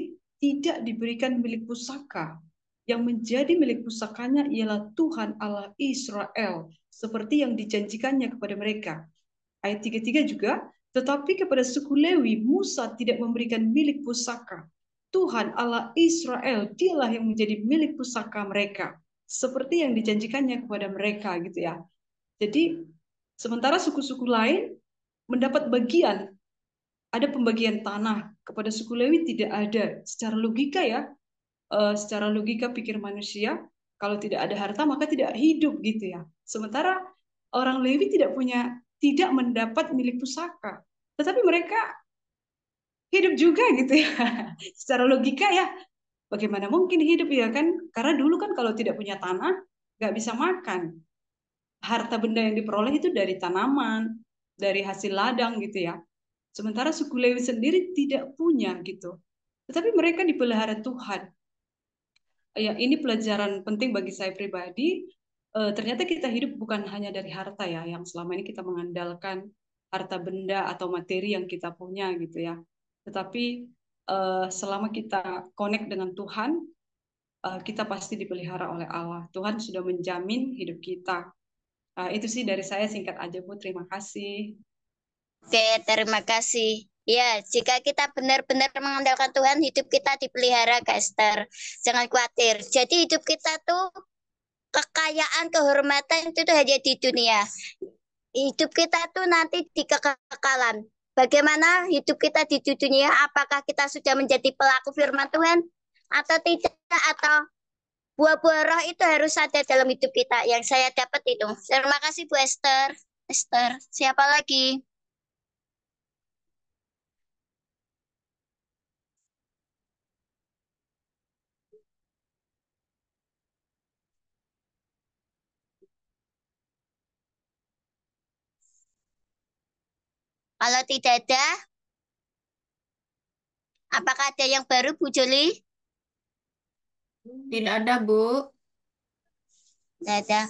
tidak diberikan milik pusaka. Yang menjadi milik pusakanya ialah Tuhan Allah Israel. Seperti yang dijanjikannya kepada mereka. Ayat 33 juga, tetapi kepada suku Lewi Musa tidak memberikan milik pusaka. Tuhan Allah Israel dialah yang menjadi milik pusaka mereka. Seperti yang dijanjikannya kepada mereka gitu ya. Jadi sementara suku-suku lain mendapat bagian, ada pembagian tanah, kepada suku Lewi tidak ada. Secara logika ya, secara logika pikir manusia, kalau tidak ada harta maka tidak hidup gitu ya. Sementara orang Lewi tidak mendapat milik pusaka, tetapi mereka hidup juga gitu ya. Secara logika ya, bagaimana mungkin hidup ya kan? Karena dulu kan kalau tidak punya tanah nggak bisa makan. Harta benda yang diperoleh itu dari tanaman, dari hasil ladang gitu ya. Sementara suku Lewi sendiri tidak punya gitu. Tetapi mereka dipelihara Tuhan. Ya, ini pelajaran penting bagi saya pribadi. Ternyata kita hidup bukan hanya dari harta ya, yang selama ini kita mengandalkan harta benda atau materi yang kita punya gitu ya. Tetapi selama kita connect dengan Tuhan, kita pasti dipelihara oleh Allah. Tuhan sudah menjamin hidup kita. Itu sih dari saya singkat aja Bu. Terima kasih. Oke, terima kasih. Ya, jika kita benar-benar mengandalkan Tuhan, hidup kita dipelihara, Kak Esther. Jangan khawatir. Jadi hidup kita tuh kekayaan, kehormatan itu tuh hanya di dunia. Hidup kita tuh nanti di kekekalan. Bagaimana hidup kita di dunia? Apakah kita sudah menjadi pelaku firman Tuhan atau tidak? Atau buah-buah roh itu harus ada dalam hidup kita. Yang saya dapat itu. Terima kasih Bu Esther. Esther, siapa lagi? Kalau tidak ada, apakah ada yang baru Bu Joli? Tidak ada, Bu. Tidak ada.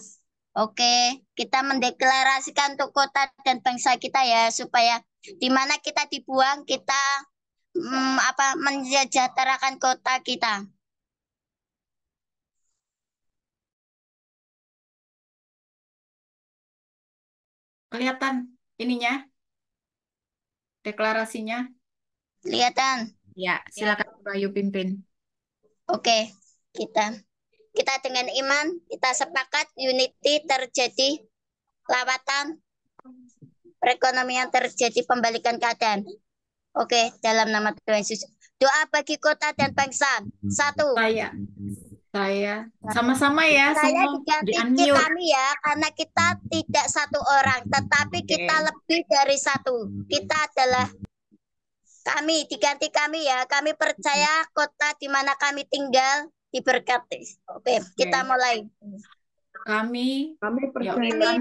Oke, kita mendeklarasikan untuk kota dan bangsa kita ya, supaya di mana kita dibuang, kita mensejahterakan kota kita. Kelihatan ininya, deklarasinya. Kelihatan. Ya, silakan Bayu pimpin. Oke, kita dengan iman, kita sepakat unity terjadi, lawatan, perekonomian terjadi, pembalikan keadaan. Oke, dalam nama Tuhan Yesus. Doa bagi kota dan bangsa. 1. Saya sama-sama ya, Saya semua diganti di-unmute. kami ya, karena kita tidak satu orang, tetapi kita lebih dari satu. Kita adalah kami, diganti kami ya. Kami percaya kota di mana kami tinggal diberkati. Oke, kita mulai. Kami Kami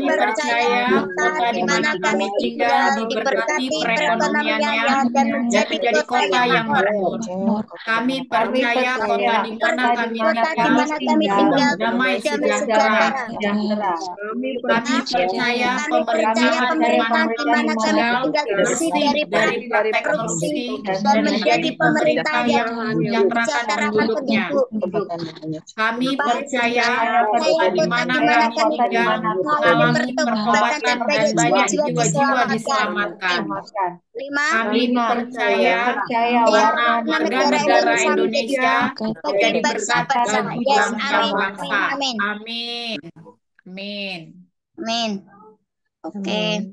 percaya kota di mana kami tinggal diberkati perekonomiannya dan menjadi kota yang makmur. Kami percaya kota di mana kami tinggal damai sejahtera. Kami percaya pemerintahan di mana kami tinggal bersih dari praktek korupsi dan menjadi pemerintah yang mensejahterakan penduduknya. Kami percaya kota di mana kami tinggal mengalami pertobatan dan banyak jiwa-jiwa diselamatkan. Kami percaya warga negara Indonesia menjadi berkat bagi bangsa-bangsa. Amin. Amin. Amin. Oke.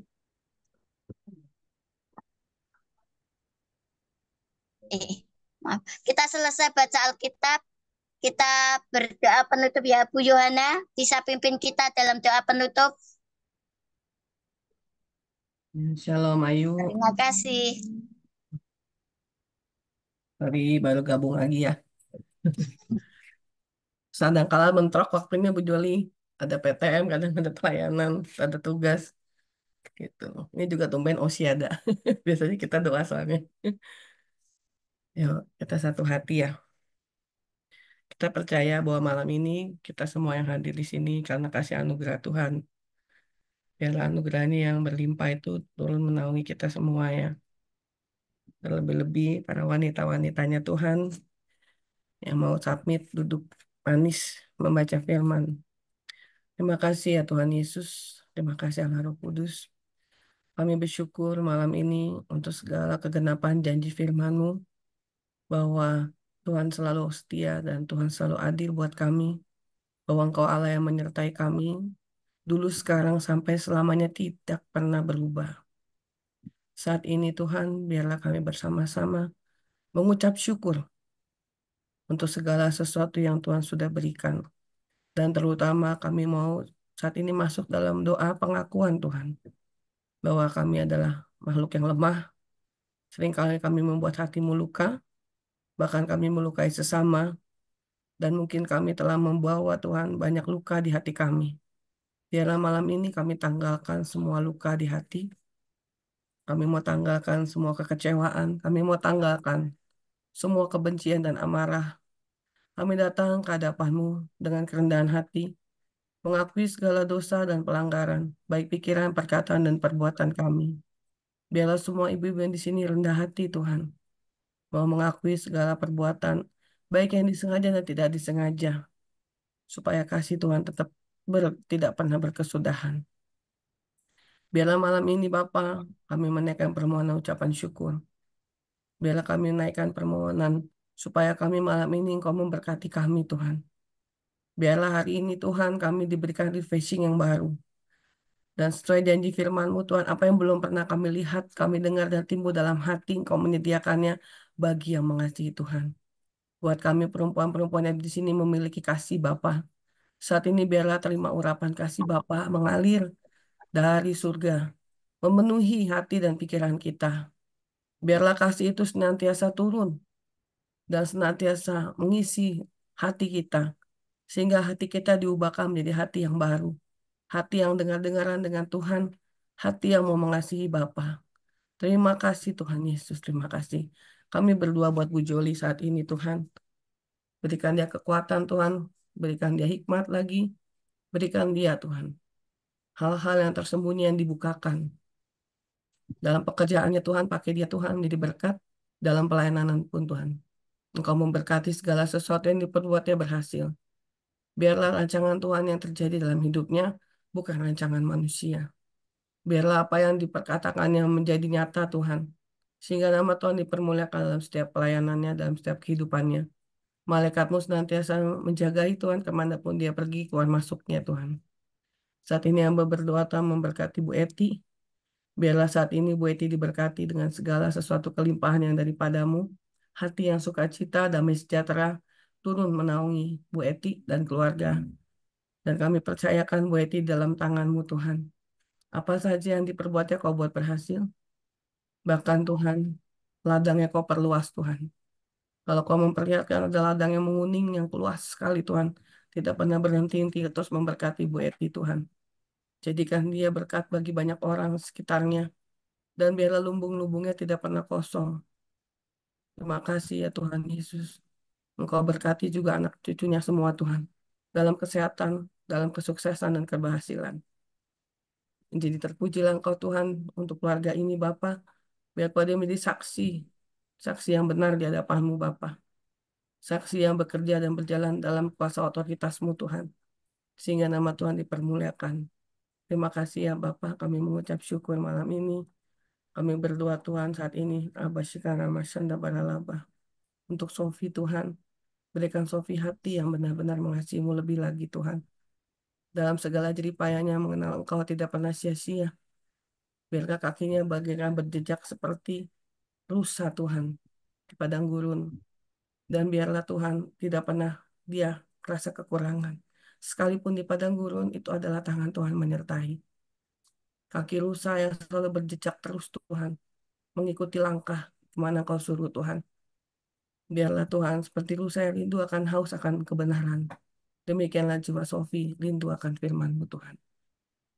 Maaf. Kita selesai baca Alkitab. Kita berdoa penutup ya, Bu Yohana. Bisa pimpin kita dalam doa penutup. Shalom Ayu. Terima kasih. Sorry, baru gabung lagi ya. Kadang-kala bentrok waktunya Bu Joli. Ada PTM, kadang ada pelayanan, ada tugas. Gitu. Ini juga tumben Osiada. Biasanya kita doa soalnya. Yuk, kita satu hati ya. Kita percaya bahwa malam ini kita semua yang hadir di sini karena kasih anugerah Tuhan. Biarlah anugerah ini yang berlimpah itu turun menaungi kita semua ya. Terlebih-lebih para wanita-wanitanya Tuhan yang mau submit duduk manis membaca firman. Terima kasih ya Tuhan Yesus. Terima kasih Allah Roh Kudus. Kami bersyukur malam ini untuk segala kegenapan janji firman-Mu bahwa Tuhan selalu setia dan Tuhan selalu adil buat kami. Bahwa Engkau Allah yang menyertai kami dulu, sekarang, sampai selamanya tidak pernah berubah. Saat ini Tuhan, biarlah kami bersama-sama mengucap syukur untuk segala sesuatu yang Tuhan sudah berikan. Dan terutama kami mau saat ini masuk dalam doa pengakuan Tuhan. Bahwa kami adalah makhluk yang lemah. Seringkali kami membuat hatimu luka. Bahkan kami melukai sesama. Dan mungkin kami telah membawa Tuhan banyak luka di hati kami. Biarlah malam ini kami tanggalkan semua luka di hati. Kami mau tanggalkan semua kekecewaan. Kami mau tanggalkan semua kebencian dan amarah. Kami datang ke hadapan-Mu dengan kerendahan hati, mengakui segala dosa dan pelanggaran, baik pikiran, perkataan, dan perbuatan kami. Biarlah semua ibu-ibu yang di sini rendah hati, Tuhan. Mau mengakui segala perbuatan, baik yang disengaja dan tidak disengaja. Supaya kasih Tuhan tetap tidak pernah berkesudahan. Biarlah malam ini Bapa, kami menaikkan permohonan ucapan syukur. Biarlah kami naikkan permohonan supaya kami malam ini Engkau memberkati kami Tuhan. Biarlah hari ini Tuhan kami diberikan refreshing yang baru. Dan sesuai janji firman-Mu Tuhan, apa yang belum pernah kami lihat, kami dengar dan timbul dalam hati, Engkau menyediakannya bagi yang mengasihi Tuhan. Buat kami perempuan-perempuan yang di sini memiliki kasih Bapa. Saat ini biarlah terima urapan kasih Bapa mengalir dari surga, memenuhi hati dan pikiran kita. Biarlah kasih itu senantiasa turun dan senantiasa mengisi hati kita, sehingga hati kita diubahkan menjadi hati yang baru, hati yang dengar-dengaran dengan Tuhan, hati yang mau mengasihi Bapa. Terima kasih Tuhan Yesus, terima kasih. Kami berdoa buat Bu Joli saat ini Tuhan. Berikan dia kekuatan Tuhan, berikan dia hikmat lagi, berikan dia Tuhan hal-hal yang tersembunyi yang dibukakan. Dalam pekerjaannya Tuhan, pakai dia Tuhan menjadi berkat, dalam pelayanan pun Tuhan. Engkau memberkati segala sesuatu yang diperbuatnya berhasil. Biarlah rancangan Tuhan yang terjadi dalam hidupnya bukan rancangan manusia. Biarlah apa yang diperkatakannya menjadi nyata Tuhan. Sehingga nama Tuhan dipermuliakan dalam setiap pelayanannya, dalam setiap kehidupannya. Malaikatmu senantiasa menjagai Tuhan kemanapun dia pergi, keluar masuknya Tuhan. Saat ini hamba berdoa Tuhan memberkati Bu Eti. Biarlah saat ini Bu Eti diberkati dengan segala sesuatu kelimpahan yang daripadamu. Hati yang sukacita, damai sejahtera, turun menaungi Bu Eti dan keluarga. Dan kami percayakan Bu Eti dalam tangan-Mu Tuhan. Apa saja yang diperbuatnya Kau buat berhasil. Bahkan Tuhan, ladangnya Kau perluas Tuhan. Kalau Kau memperlihatkan ada ladang yang menguning, yang luas sekali Tuhan. Tidak pernah berhenti-henti terus memberkati Bu Eti Tuhan. Jadikan dia berkat bagi banyak orang sekitarnya. Dan biarlah lumbung-lumbungnya tidak pernah kosong. Terima kasih ya Tuhan Yesus. Engkau berkati juga anak cucunya semua Tuhan. Dalam kesehatan, dalam kesuksesan dan keberhasilan. Jadi terpujilah Engkau Tuhan untuk keluarga ini Bapa. Biar kau dia menjadi saksi. Saksi yang benar di hadapan-Mu Bapa. Saksi yang bekerja dan berjalan dalam kuasa otoritas-Mu Tuhan. Sehingga nama Tuhan dipermuliakan. Terima kasih ya Bapa. Kami mengucap syukur malam ini. Kami berdoa Tuhan saat ini. Abah Syikara Masyanda Baralaba. Untuk Sofi Tuhan. Berikan Sofi hati yang benar-benar mengasihi-Mu lebih lagi Tuhan. Dalam segala jeripayanya mengenal Engkau tidak pernah sia-sia. Biarlah kakinya bagaikan berjejak seperti rusa Tuhan di padang gurun. Dan biarlah Tuhan tidak pernah dia merasa kekurangan. Sekalipun di padang gurun itu adalah tangan Tuhan menyertai. Kaki rusa yang selalu berjejak terus Tuhan. Mengikuti langkah kemana Kau suruh Tuhan. Biarlah Tuhan seperti rusa yang rindu akan haus akan kebenaran. Demikianlah jiwa Sofi rindu akan firman-Mu Tuhan.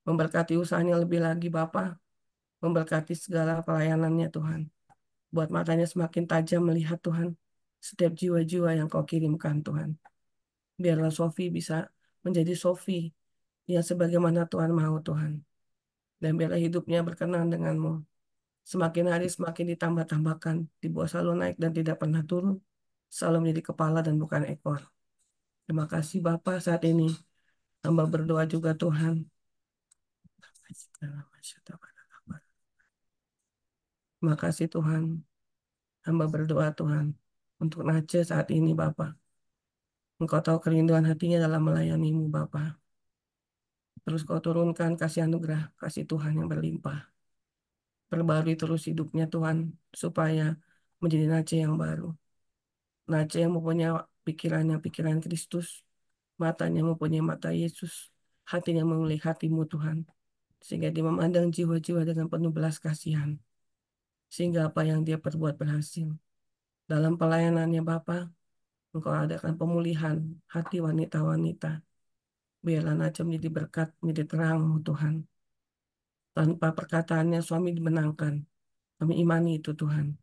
Memberkati usahanya lebih lagi Bapa. Memberkati segala pelayanannya Tuhan. Buat matanya semakin tajam melihat Tuhan. Setiap jiwa-jiwa yang Kau kirimkan Tuhan. Biarlah Sofi bisa menjadi Sofi yang sebagaimana Tuhan mau Tuhan. Dan biarlah hidupnya berkenan dengan-Mu. Semakin hari semakin ditambah-tambahkan. Dibuat selalu naik dan tidak pernah turun. Selalu menjadi kepala dan bukan ekor. Terima kasih Bapa saat ini. Hamba berdoa juga Tuhan. Terima kasih Tuhan. Hamba berdoa Tuhan. Untuk Nace saat ini Bapa. Engkau tahu kerinduan hatinya dalam melayani-Mu Bapa. Terus Kau turunkan kasih anugerah, kasih Tuhan yang berlimpah. Perbarui terus hidupnya Tuhan, supaya menjadi Nace yang baru. Nace yang mempunyai pikirannya, pikiran Kristus. Matanya mempunyai mata Yesus. Hatinya memilih hati-Mu Tuhan. Sehingga dia memandang jiwa-jiwa dengan penuh belas kasihan. Sehingga apa yang dia perbuat berhasil. Dalam pelayanannya Bapa, Engkau adakan pemulihan hati wanita-wanita. Biarlah Nace menjadi berkat, menjadi terang-Mu Tuhan. Tanpa perkataannya suami dimenangkan. Kami imani itu Tuhan.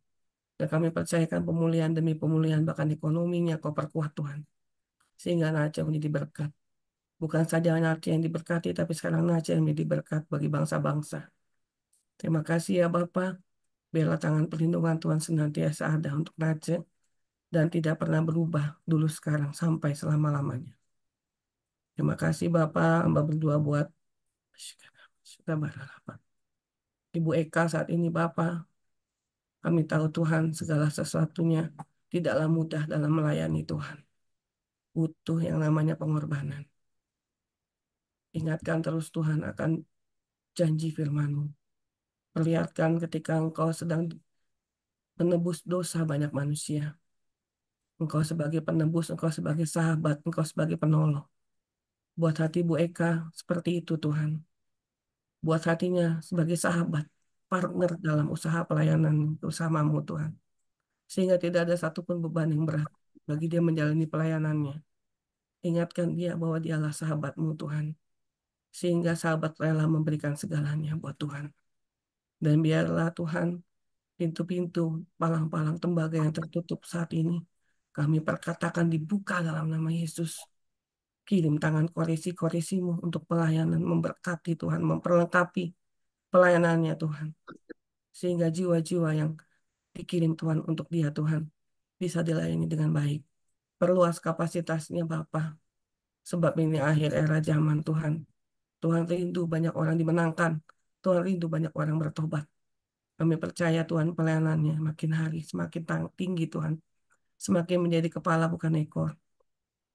Dan kami percayakan pemulihan demi pemulihan, bahkan ekonominya Kau perkuat Tuhan. Sehingga Nace menjadi berkat. Bukan saja Nace yang diberkati, tapi sekarang Nace yang menjadi berkat bagi bangsa-bangsa. Terima kasih ya Bapa. Biarlah tangan perlindungan Tuhan senantiasa ada untuk Nace. Dan tidak pernah berubah dulu sekarang sampai selama-lamanya. Terima kasih Bapak, hamba berdoa buat Ibu Eka saat ini Bapa, kami tahu Tuhan segala sesuatunya tidaklah mudah dalam melayani Tuhan. Butuh yang namanya pengorbanan. Ingatkan terus Tuhan akan janji firman-Mu. Perlihatkan ketika Engkau sedang menebus dosa banyak manusia. Engkau sebagai penebus, Engkau sebagai sahabat, Engkau sebagai penolong. Buat hati Bu Eka seperti itu Tuhan. Buat hatinya sebagai sahabat, partner dalam usaha pelayanan bersama-Mu Tuhan. Sehingga tidak ada satupun beban yang berat bagi dia menjalani pelayanannya. Ingatkan dia bahwa dialah sahabat-Mu Tuhan. Sehingga sahabat rela memberikan segalanya buat Tuhan. Dan biarlah Tuhan, pintu-pintu, palang-palang tembaga yang tertutup saat ini, kami perkatakan dibuka dalam nama Yesus. Kirim tangan koresi-koresimu untuk pelayanan, memberkati Tuhan, memperlengkapi pelayanannya Tuhan. Sehingga jiwa-jiwa yang dikirim Tuhan untuk dia Tuhan, bisa dilayani dengan baik. Perluas kapasitasnya Bapa, sebab ini akhir era zaman Tuhan. Tuhan rindu banyak orang dimenangkan, Tuhan rindu banyak orang bertobat. Kami percaya Tuhan pelayanannya makin hari semakin tinggi Tuhan, semakin menjadi kepala bukan ekor.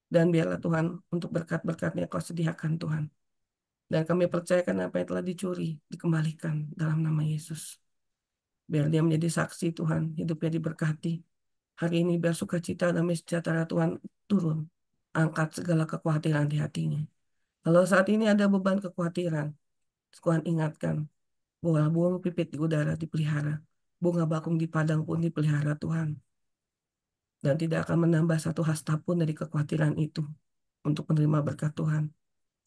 Dan biarlah Tuhan untuk berkat-berkatnya Kau sediakan Tuhan. Dan kami percayakan apa yang telah dicuri, dikembalikan dalam nama Yesus. Biar dia menjadi saksi Tuhan, hidupnya diberkati. Hari ini biar sukacita dan sejahtera Tuhan turun. Angkat segala kekhawatiran di hatinya. Kalau saat ini ada beban kekhawatiran, Tuhan ingatkan bahwa burung pipit di udara dipelihara. Bunga bakung di padang pun dipelihara Tuhan. Dan tidak akan menambah satu hasta pun dari kekhawatiran itu untuk menerima berkat Tuhan.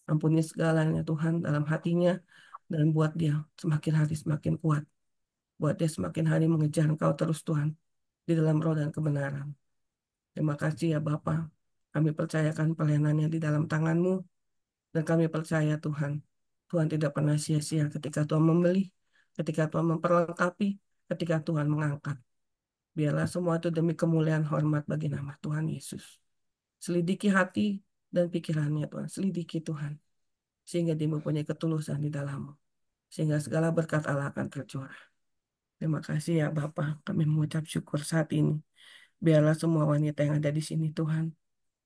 Ampuni segalanya Tuhan dalam hatinya dan buat dia semakin hari semakin kuat. Buat dia semakin hari mengejar Engkau terus Tuhan di dalam roh dan kebenaran. Terima kasih ya Bapa. Kami percayakan pelayanannya di dalam tangan-Mu dan kami percaya Tuhan. Tuhan tidak pernah sia-sia ketika Tuhan membeli, ketika Tuhan memperlengkapi, ketika Tuhan mengangkat. Biarlah semua itu demi kemuliaan hormat bagi nama Tuhan Yesus. Selidiki hati dan pikirannya Tuhan. Selidiki Tuhan. Sehingga dia mempunyai ketulusan di dalam-Mu. Sehingga segala berkat Allah akan tercurah. Terima kasih ya Bapa. Kami mengucap syukur saat ini. Biarlah semua wanita yang ada di sini Tuhan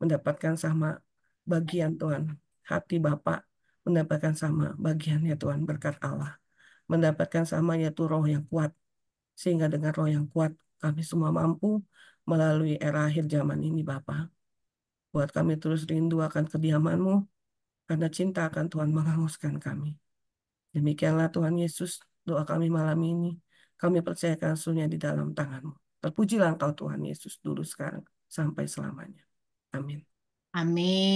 mendapatkan sama bagian Tuhan. Hati Bapa mendapatkan sama bagiannya Tuhan berkat Allah. Mendapatkan sama yaitu roh yang kuat. Sehingga dengan roh yang kuat kami semua mampu melalui era akhir zaman ini Bapa. Buat kami terus rindu akan kediaman-Mu karena cinta akan Tuhan menghanguskan kami. Demikianlah Tuhan Yesus doa kami malam ini. Kami percayakan seluruhnya di dalam tangan-Mu. Terpujilah Engkau Tuhan Yesus dulu sekarang sampai selamanya. Amin. Amin.